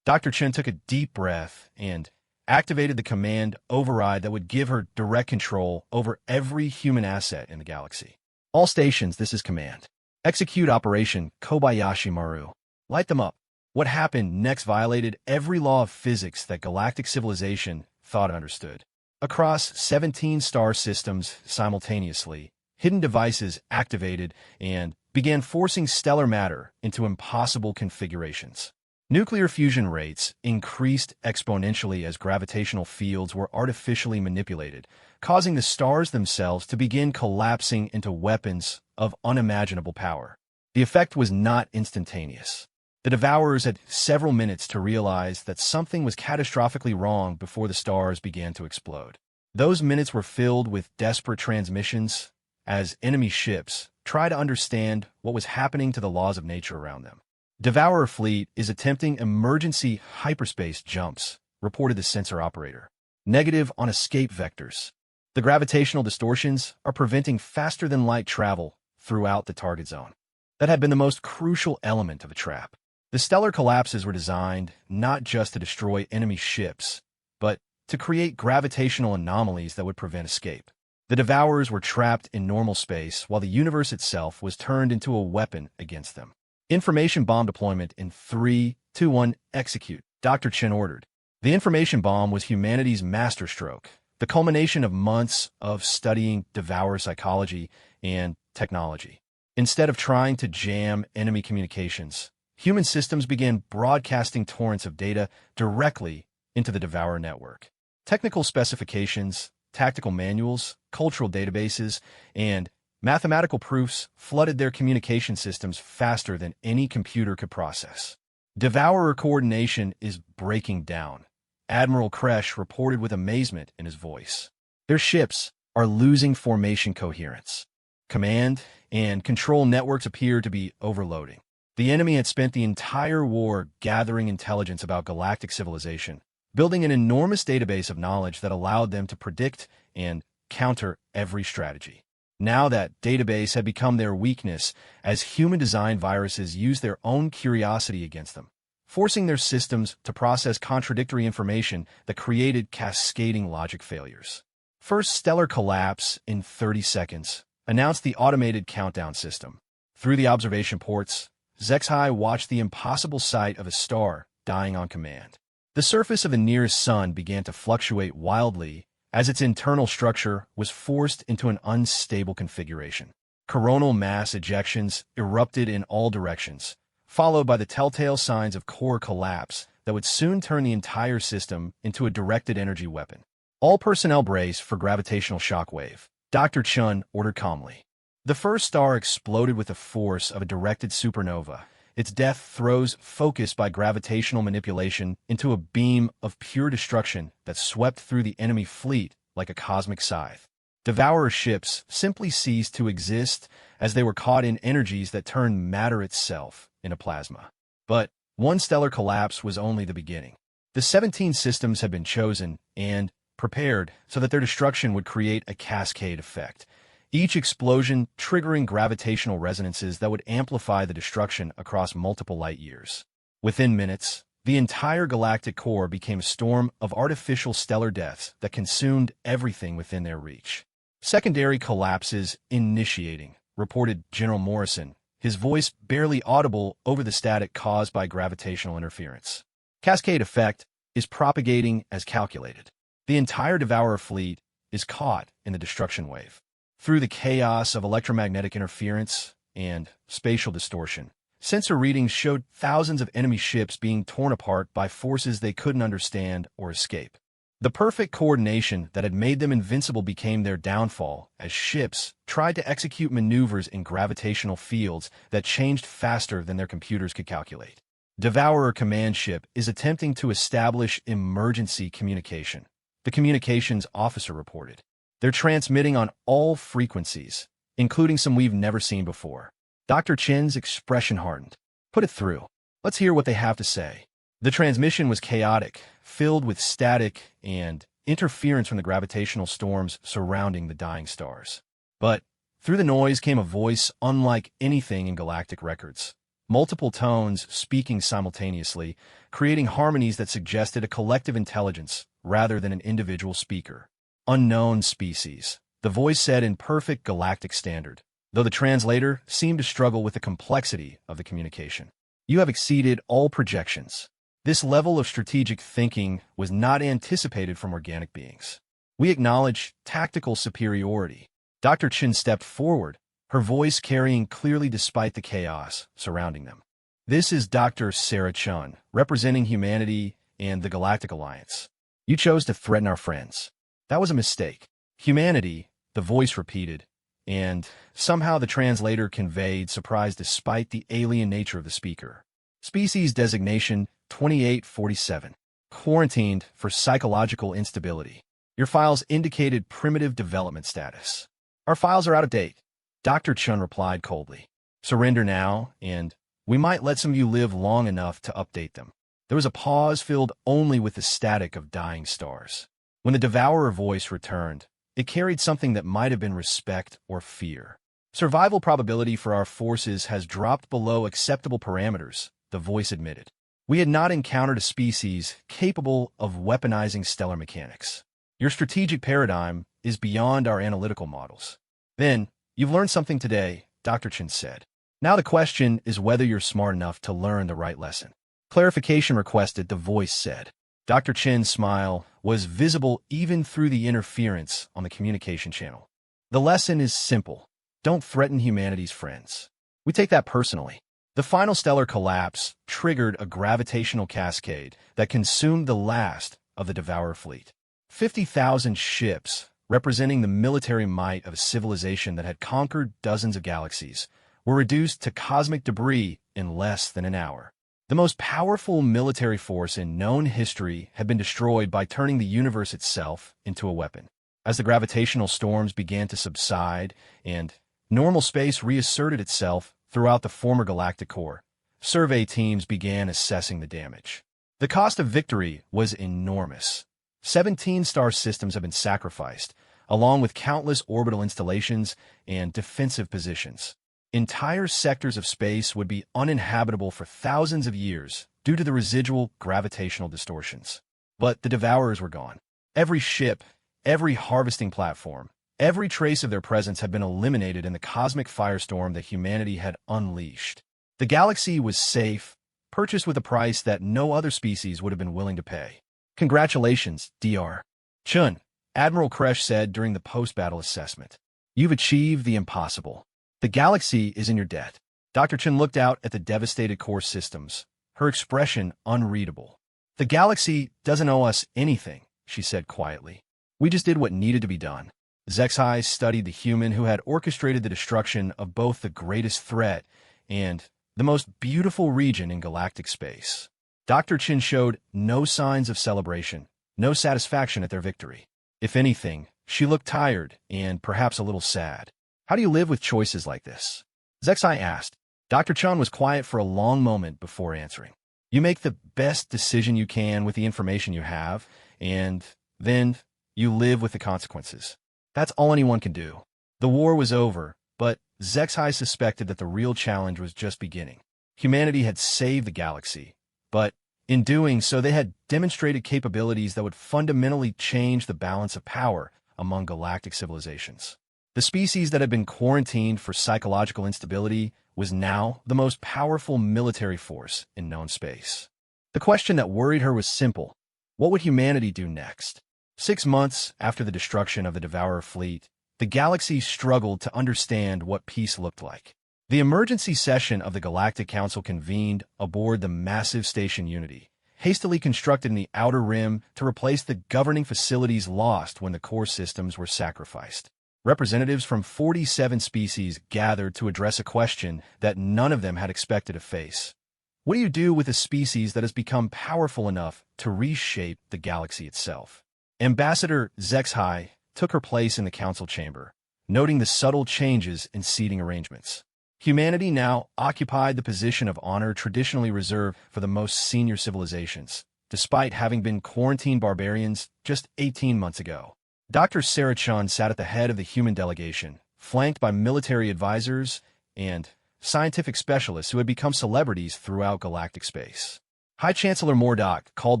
Dr. Chen took a deep breath and activated the command override that would give her direct control over every human asset in the galaxy. All stations, this is command. Execute Operation Kobayashi Maru. Light them up. What happened next violated every law of physics that galactic civilization thought understood. Across 17 star systems simultaneously, hidden devices activated and began forcing stellar matter into impossible configurations. Nuclear fusion rates increased exponentially as gravitational fields were artificially manipulated, causing the stars themselves to begin collapsing into weapons of unimaginable power. The effect was not instantaneous. The Devourers had several minutes to realize that something was catastrophically wrong before the stars began to explode. Those minutes were filled with desperate transmissions as enemy ships tried to understand what was happening to the laws of nature around them. Devourer fleet is attempting emergency hyperspace jumps, reported the sensor operator. Negative on escape vectors. The gravitational distortions are preventing faster-than-light travel throughout the target zone. That had been the most crucial element of the trap. The stellar collapses were designed not just to destroy enemy ships, but to create gravitational anomalies that would prevent escape. The Devourers were trapped in normal space while the universe itself was turned into a weapon against them. Information bomb deployment in 3, 2, 1, execute, Dr. Chen ordered. The information bomb was humanity's masterstroke, the culmination of months of studying Devourer psychology and technology. Instead of trying to jam enemy communications, human systems began broadcasting torrents of data directly into the Devourer network. Technical specifications, tactical manuals, cultural databases, and mathematical proofs flooded their communication systems faster than any computer could process. Devourer coordination is breaking down, Admiral Kresh reported with amazement in his voice. Their ships are losing formation coherence. Command and control networks appear to be overloading. The enemy had spent the entire war gathering intelligence about galactic civilization, building an enormous database of knowledge that allowed them to predict and counter every strategy. Now that database had become their weakness as human-designed viruses used their own curiosity against them, forcing their systems to process contradictory information that created cascading logic failures. First stellar collapse in 30 seconds announced the automated countdown system. Through the observation ports, Zexhai watched the impossible sight of a star dying on command. The surface of the nearest sun began to fluctuate wildly as its internal structure was forced into an unstable configuration. Coronal mass ejections erupted in all directions, followed by the telltale signs of core collapse that would soon turn the entire system into a directed energy weapon. All personnel brace for gravitational shockwave, Dr. Chun ordered calmly. The first star exploded with the force of a directed supernova, its death throes focused by gravitational manipulation into a beam of pure destruction that swept through the enemy fleet like a cosmic scythe. Devourer ships simply ceased to exist as they were caught in energies that turned matter itself into plasma. But one stellar collapse was only the beginning. The 17 systems had been chosen and prepared so that their destruction would create a cascade effect, each explosion triggering gravitational resonances that would amplify the destruction across multiple light years. Within minutes, the entire galactic core became a storm of artificial stellar deaths that consumed everything within their reach. Secondary collapses initiating, reported General Morrison, his voice barely audible over the static caused by gravitational interference. Cascade effect is propagating as calculated. The entire Devourer fleet is caught in the destruction wave. Through the chaos of electromagnetic interference and spatial distortion, Sensor readings showed thousands of enemy ships being torn apart by forces they couldn't understand or escape. The perfect coordination that had made them invincible became their downfall as ships tried to execute maneuvers in gravitational fields that changed faster than their computers could calculate. Devourer command ship is attempting to establish emergency communication, the communications officer reported. They're transmitting on all frequencies, including some we've never seen before. Dr. Chin's expression hardened. Put it through. Let's hear what they have to say. The transmission was chaotic, filled with static and interference from the gravitational storms surrounding the dying stars. But through the noise came a voice unlike anything in galactic records. Multiple tones speaking simultaneously, creating harmonies that suggested a collective intelligence rather than an individual speaker. Unknown species, the voice said in perfect galactic standard, though the translator seemed to struggle with the complexity of the communication. You have exceeded all projections. This level of strategic thinking was not anticipated from organic beings. We acknowledge tactical superiority. Dr. Chin stepped forward, her voice carrying clearly despite the chaos surrounding them. This is Dr. Sarah Chun, representing humanity and the Galactic Alliance. You chose to threaten our friends. That was a mistake. Humanity, the voice repeated, and somehow the translator conveyed surprise despite the alien nature of the speaker. Species designation 2847. Quarantined for psychological instability. Your files indicated primitive development status. Our files are out of date, Dr. Chun replied coldly. Surrender now, and we might let some of you live long enough to update them. There was a pause filled only with the static of dying stars. When the Devourer voice returned, it carried something that might have been respect or fear. Survival probability for our forces has dropped below acceptable parameters, the voice admitted. We had not encountered a species capable of weaponizing stellar mechanics. Your strategic paradigm is beyond our analytical models. Then, you've learned something today, Dr. Chin said. Now the question is whether you're smart enough to learn the right lesson. Clarification requested, the voice said. Dr. Chin's smile was visible even through the interference on the communication channel. The lesson is simple. Don't threaten humanity's friends. We take that personally. The final stellar collapse triggered a gravitational cascade that consumed the last of the Devourer fleet. 50,000 ships, representing the military might of a civilization that had conquered dozens of galaxies, were reduced to cosmic debris in less than an hour. The most powerful military force in known history had been destroyed by turning the universe itself into a weapon. As the gravitational storms began to subside and normal space reasserted itself throughout the former galactic core, survey teams began assessing the damage. The cost of victory was enormous. 17 star systems have been sacrificed, along with countless orbital installations and defensive positions. Entire sectors of space would be uninhabitable for thousands of years due to the residual gravitational distortions. But the Devourers were gone. Every ship, every harvesting platform, every trace of their presence had been eliminated in the cosmic firestorm that humanity had unleashed. The galaxy was safe, purchased with a price that no other species would have been willing to pay. Congratulations, Dr. Chun, Admiral Kresh said during the post-battle assessment. You've achieved the impossible. The galaxy is in your debt. Dr. Chun looked out at the devastated core systems, her expression unreadable. The galaxy doesn't owe us anything, she said quietly. We just did what needed to be done. HFY studied the human who had orchestrated the destruction of both the greatest threat and the most beautiful region in galactic space. Dr. Chin showed no signs of celebration, no satisfaction at their victory. If anything, she looked tired and perhaps a little sad. How do you live with choices like this? HFY asked. Dr. Chun was quiet for a long moment before answering. You make the best decision you can with the information you have, and then you live with the consequences. That's all anyone can do. The war was over, but HFY suspected that the real challenge was just beginning. Humanity had saved the galaxy, but in doing so they had demonstrated capabilities that would fundamentally change the balance of power among galactic civilizations. The species that had been quarantined for psychological instability was now the most powerful military force in known space. The question that worried her was simple. What would humanity do next? 6 months after the destruction of the Devourer fleet, the galaxy struggled to understand what peace looked like. The emergency session of the Galactic Council convened aboard the massive Station Unity, hastily constructed in the Outer Rim to replace the governing facilities lost when the core systems were sacrificed. Representatives from 47 species gathered to address a question that none of them had expected to face. What do you do with a species that has become powerful enough to reshape the galaxy itself? Ambassador HFY took her place in the council chamber, noting the subtle changes in seating arrangements. Humanity now occupied the position of honor traditionally reserved for the most senior civilizations, despite having been quarantined barbarians just 18 months ago. Dr. Sarah Chun sat at the head of the human delegation, flanked by military advisors and scientific specialists who had become celebrities throughout galactic space. High Chancellor Mordock called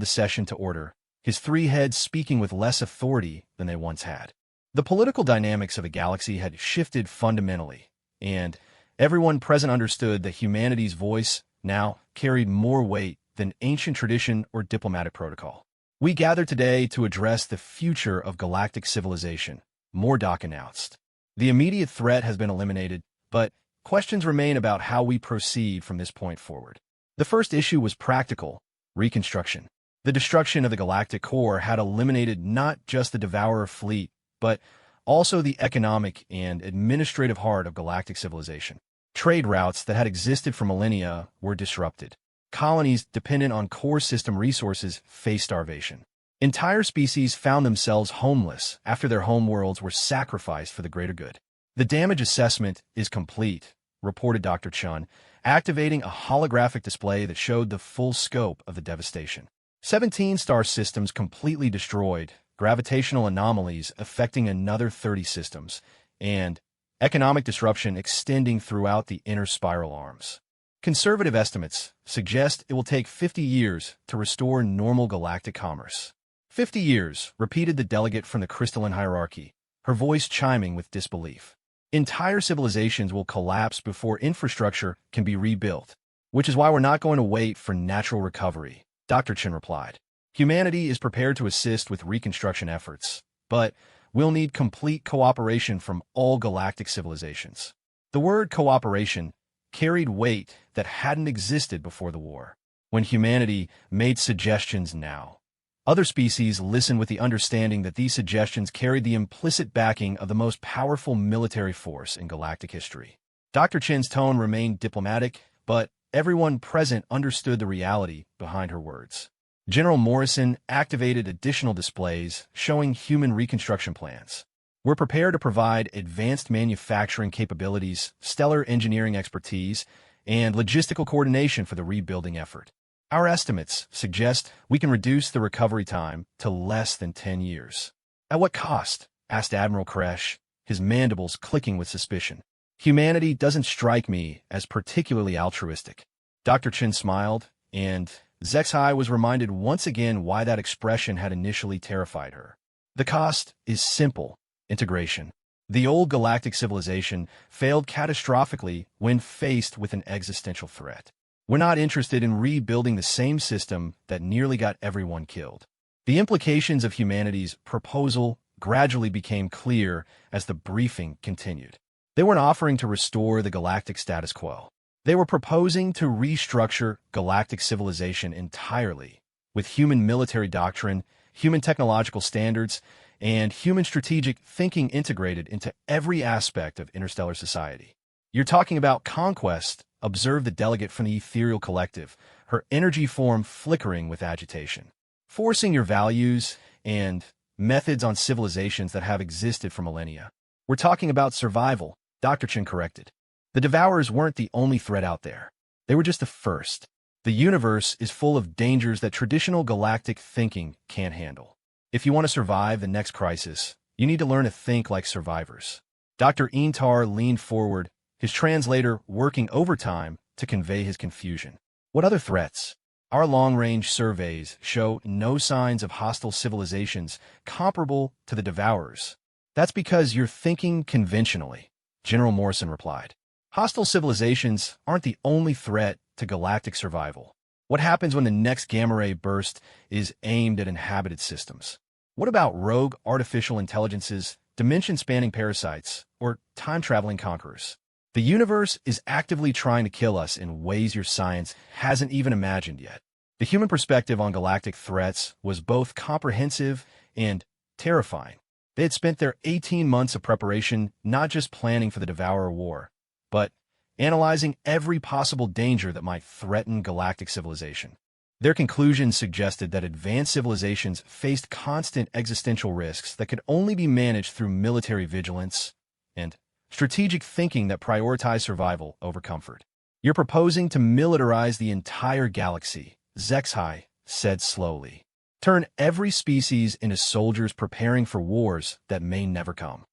the session to order, his three heads speaking with less authority than they once had. The political dynamics of the galaxy had shifted fundamentally, and everyone present understood that humanity's voice now carried more weight than ancient tradition or diplomatic protocol. We gather today to address the future of galactic civilization, Mordock announced. The immediate threat has been eliminated, but questions remain about how we proceed from this point forward. The first issue was practical: reconstruction. The destruction of the galactic core had eliminated not just the Devourer fleet, but also the economic and administrative heart of galactic civilization. Trade routes that had existed for millennia were disrupted. Colonies dependent on core system resources faced starvation. Entire species found themselves homeless after their homeworlds were sacrificed for the greater good. The damage assessment is complete, reported Dr. Chun, activating a holographic display that showed the full scope of the devastation. 17 star systems completely destroyed, gravitational anomalies affecting another 30 systems, and economic disruption extending throughout the inner spiral arms. Conservative estimates suggest it will take 50 years to restore normal galactic commerce. 50 years, repeated the delegate from the crystalline hierarchy, her voice chiming with disbelief. Entire civilizations will collapse before infrastructure can be rebuilt, which is why we're not going to wait for natural recovery, Dr. Chin replied. Humanity is prepared to assist with reconstruction efforts, but we'll need complete cooperation from all galactic civilizations. The word cooperation carried weight that hadn't existed before the war. When humanity made suggestions now, other species listened with the understanding that these suggestions carried the implicit backing of the most powerful military force in galactic history. Dr. Chin's tone remained diplomatic, but everyone present understood the reality behind her words. General Morrison activated additional displays showing human reconstruction plans. We're prepared to provide advanced manufacturing capabilities, stellar engineering expertise, and logistical coordination for the rebuilding effort. Our estimates suggest we can reduce the recovery time to less than 10 years. At what cost? Asked Admiral Koresh, his mandibles clicking with suspicion. Humanity doesn't strike me as particularly altruistic. Dr. Chin smiled, and HFY was reminded once again why that expression had initially terrified her. The cost is simple: integration. The old galactic civilization failed catastrophically when faced with an existential threat. We're not interested in rebuilding the same system that nearly got everyone killed. The implications of humanity's proposal gradually became clear as the briefing continued. They weren't offering to restore the galactic status quo. They were proposing to restructure galactic civilization entirely, with human military doctrine, human technological standards, and human strategic thinking integrated into every aspect of interstellar society. You're talking about conquest, observed the delegate from the ethereal collective, her energy form flickering with agitation. Forcing your values and methods on civilizations that have existed for millennia. We're talking about survival, Dr. Chin corrected. The Devourers weren't the only threat out there. They were just the first. The universe is full of dangers that traditional galactic thinking can't handle. If you want to survive the next crisis, you need to learn to think like survivors. Dr. Intar leaned forward, his translator working overtime to convey his confusion. What other threats? Our long-range surveys show no signs of hostile civilizations comparable to the Devourers. That's because you're thinking conventionally, General Morrison replied. Hostile civilizations aren't the only threat to galactic survival. What happens when the next gamma ray burst is aimed at inhabited systems? What about rogue artificial intelligences, dimension-spanning parasites, or time-traveling conquerors? The universe is actively trying to kill us in ways your science hasn't even imagined yet. The human perspective on galactic threats was both comprehensive and terrifying. They had spent their 18 months of preparation not just planning for the Devourer War, but analyzing every possible danger that might threaten galactic civilization. Their conclusions suggested that advanced civilizations faced constant existential risks that could only be managed through military vigilance and strategic thinking that prioritized survival over comfort. "You're proposing to militarize the entire galaxy," HFY said slowly. "Turn every species into soldiers preparing for wars that may never come."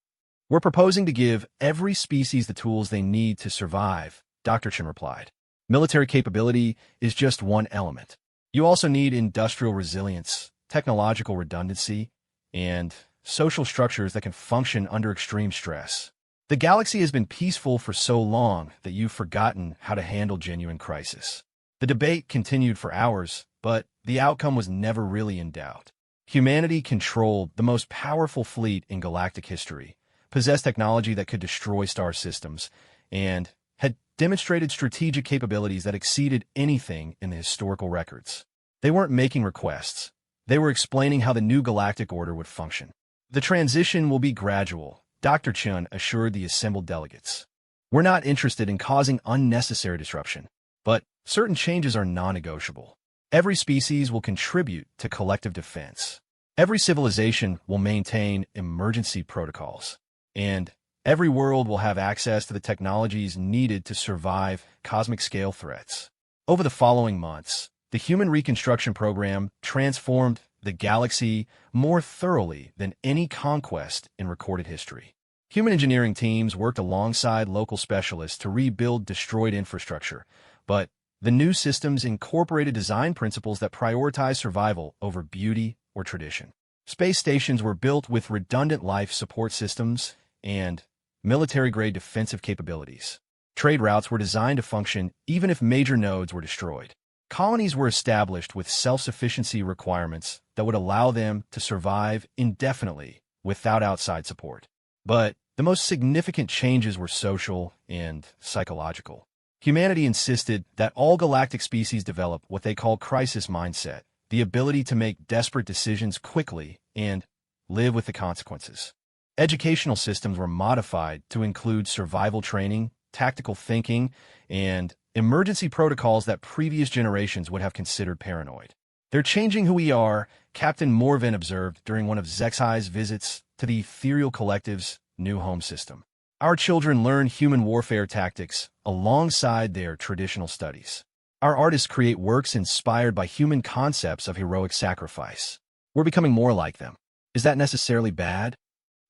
"We're proposing to give every species the tools they need to survive," Dr. Chen replied. "Military capability is just one element. You also need industrial resilience, technological redundancy, and social structures that can function under extreme stress. The galaxy has been peaceful for so long that you've forgotten how to handle genuine crisis." The debate continued for hours, but the outcome was never really in doubt. Humanity controlled the most powerful fleet in galactic history, possessed technology that could destroy star systems, and had demonstrated strategic capabilities that exceeded anything in the historical records. They weren't making requests. They were explaining how the new galactic order would function. "The transition will be gradual," Dr. Chen assured the assembled delegates. "We're not interested in causing unnecessary disruption, but certain changes are non-negotiable. Every species will contribute to collective defense. Every civilization will maintain emergency protocols, and every world will have access to the technologies needed to survive cosmic-scale threats." Over the following months, the Human Reconstruction Program transformed the galaxy more thoroughly than any conquest in recorded history. Human engineering teams worked alongside local specialists to rebuild destroyed infrastructure, but the new systems incorporated design principles that prioritize survival over beauty or tradition. Space stations were built with redundant life support systems and military-grade defensive capabilities. Trade routes were designed to function even if major nodes were destroyed. Colonies were established with self-sufficiency requirements that would allow them to survive indefinitely without outside support. But the most significant changes were social and psychological. Humanity insisted that all galactic species develop what they call crisis mindset, the ability to make desperate decisions quickly and live with the consequences. Educational systems were modified to include survival training, tactical thinking, and emergency protocols that previous generations would have considered paranoid. "They're changing who we are," Captain Morven observed during one of HFY's visits to the Ethereal Collective's new home system. "Our children learn human warfare tactics alongside their traditional studies. Our artists create works inspired by human concepts of heroic sacrifice. We're becoming more like them. Is that necessarily bad?"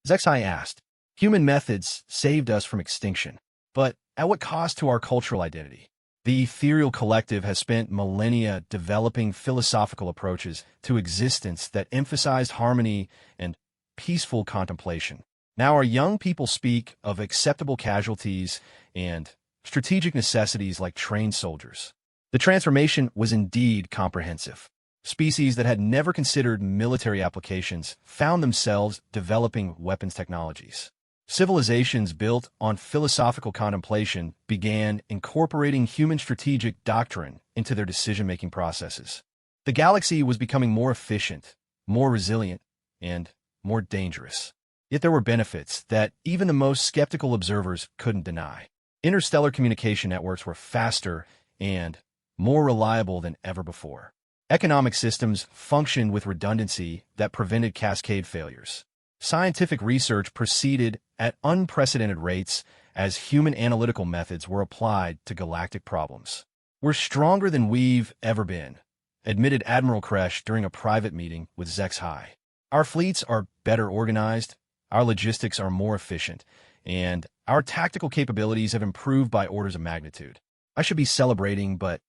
HFY asked. "Human methods saved us from extinction, but at what cost to our cultural identity?" The Ethereal Collective has spent millennia developing philosophical approaches to existence that emphasized harmony and peaceful contemplation. Now our young people speak of acceptable casualties and strategic necessities like trained soldiers. The transformation was indeed comprehensive. Species that had never considered military applications found themselves developing weapons technologies. Civilizations built on philosophical contemplation began incorporating human strategic doctrine into their decision-making processes. The galaxy was becoming more efficient, more resilient, and more dangerous. Yet there were benefits that even the most skeptical observers couldn't deny. Interstellar communication networks were faster and more reliable than ever before. Economic systems functioned with redundancy that prevented cascade failures. Scientific research proceeded at unprecedented rates as human analytical methods were applied to galactic problems. "We're stronger than we've ever been," admitted Admiral Kresh during a private meeting with HFY. "Our fleets are better organized, our logistics are more efficient, and our tactical capabilities have improved by orders of magnitude. I should be celebrating, but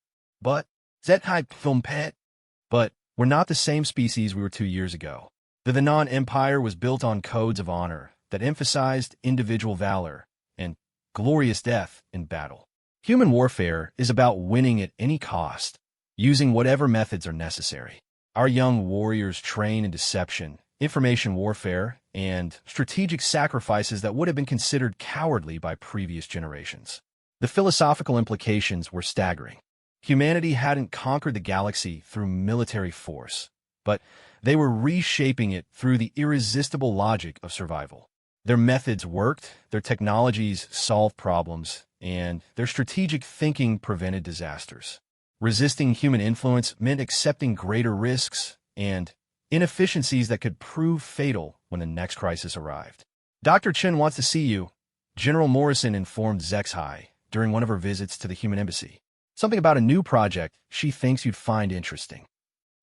ZHY film pet. But we're not the same species we were 2 years ago. The Venon Empire was built on codes of honor that emphasized individual valor and glorious death in battle. Human warfare is about winning at any cost, using whatever methods are necessary. Our young warriors train in deception, information warfare, and strategic sacrifices that would have been considered cowardly by previous generations. The philosophical implications were staggering. Humanity hadn't conquered the galaxy through military force, but they were reshaping it through the irresistible logic of survival. Their methods worked, their technologies solved problems, and their strategic thinking prevented disasters. Resisting human influence meant accepting greater risks and inefficiencies that could prove fatal when the next crisis arrived. Dr. Chen wants to see you, General Morrison informed HFY during one of her visits to the human embassy. Something about a new project she thinks you'd find interesting.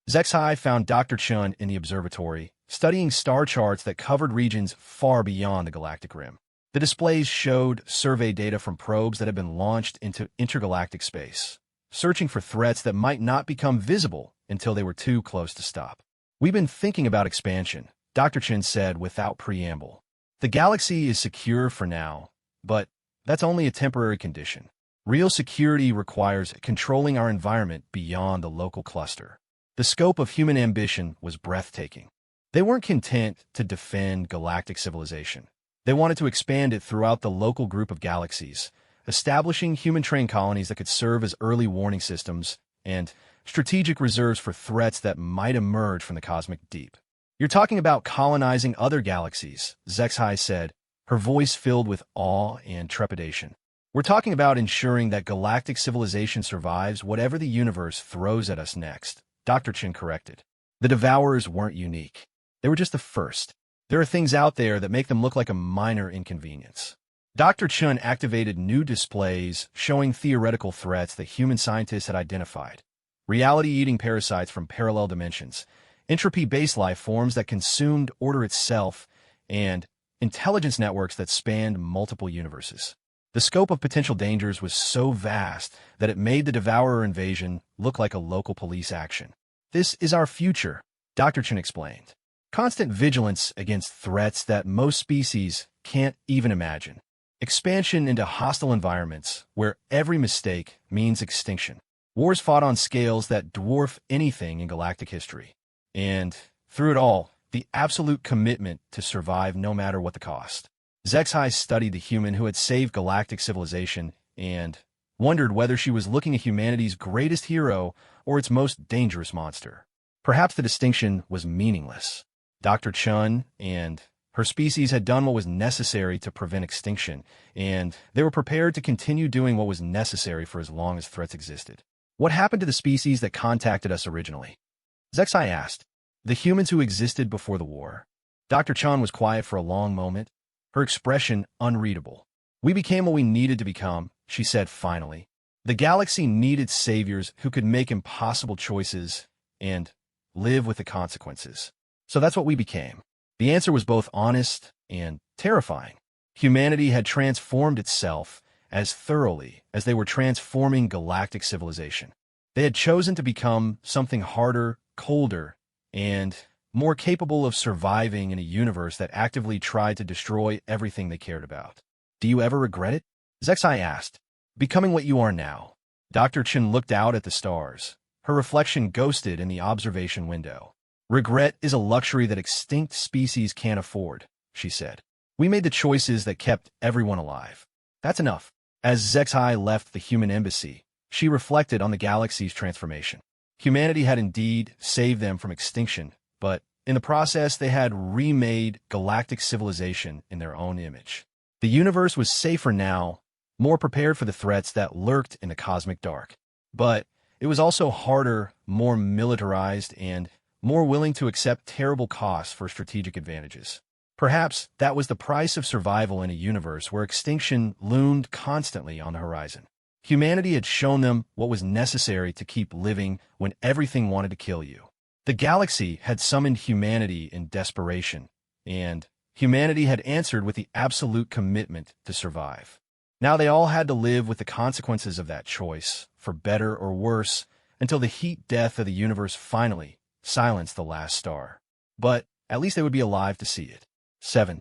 HFY found Dr. Chen in the observatory, studying star charts that covered regions far beyond the galactic rim. The displays showed survey data from probes that had been launched into intergalactic space, searching for threats that might not become visible until they were too close to stop. "We've been thinking about expansion," Dr. Chen said without preamble. "The galaxy is secure for now, but that's only a temporary condition. Real security requires controlling our environment beyond the local cluster." The scope of human ambition was breathtaking. They weren't content to defend galactic civilization. They wanted to expand it throughout the local group of galaxies, establishing human-trained colonies that could serve as early warning systems and strategic reserves for threats that might emerge from the cosmic deep. "You're talking about colonizing other galaxies," HFY said, her voice filled with awe and trepidation. "We're talking about ensuring that galactic civilization survives whatever the universe throws at us next," Dr. Chen corrected. The Devourers weren't unique. They were just the first. There are things out there that make them look like a minor inconvenience. Dr. Chen activated new displays showing theoretical threats that human scientists had identified. Reality-eating parasites from parallel dimensions, entropy-based life forms that consumed order itself, and intelligence networks that spanned multiple universes. The scope of potential dangers was so vast that it made the Devourer invasion look like a local police action. "This is our future," Dr. Chen explained. "Constant vigilance against threats that most species can't even imagine. Expansion into hostile environments where every mistake means extinction. Wars fought on scales that dwarf anything in galactic history. And through it all, the absolute commitment to survive no matter what the cost." HFY studied the human who had saved galactic civilization and wondered whether she was looking at humanity's greatest hero or its most dangerous monster. Perhaps the distinction was meaningless. Dr. Chen and her species had done what was necessary to prevent extinction, and they were prepared to continue doing what was necessary for as long as threats existed. "What happened to the species that contacted us originally?" HFY asked. "The humans who existed before the war." Dr. Chen was quiet for a long moment, her expression unreadable. "We became what we needed to become," she said finally. "The galaxy needed saviors who could make impossible choices and live with the consequences. So that's what we became." The answer was both honest and terrifying. Humanity had transformed itself as thoroughly as they were transforming galactic civilization. They had chosen to become something harder, colder, and more capable of surviving in a universe that actively tried to destroy everything they cared about. "Do you ever regret it?" HFY asked. "Becoming what you are now." Dr. Chen looked out at the stars, her reflection ghosted in the observation window. "Regret is a luxury that extinct species can't afford," she said. "We made the choices that kept everyone alive. That's enough." As HFY left the human embassy, she reflected on the galaxy's transformation. Humanity had indeed saved them from extinction, but in the process they had remade galactic civilization in their own image. The universe was safer now, more prepared for the threats that lurked in the cosmic dark. But it was also harder, more militarized, and more willing to accept terrible costs for strategic advantages. Perhaps that was the price of survival in a universe where extinction loomed constantly on the horizon. Humanity had shown them what was necessary to keep living when everything wanted to kill you. The galaxy had summoned humanity in desperation, and humanity had answered with the absolute commitment to survive. Now they all had to live with the consequences of that choice, for better or worse, until the heat death of the universe finally silenced the last star. But at least they would be alive to see it. 7.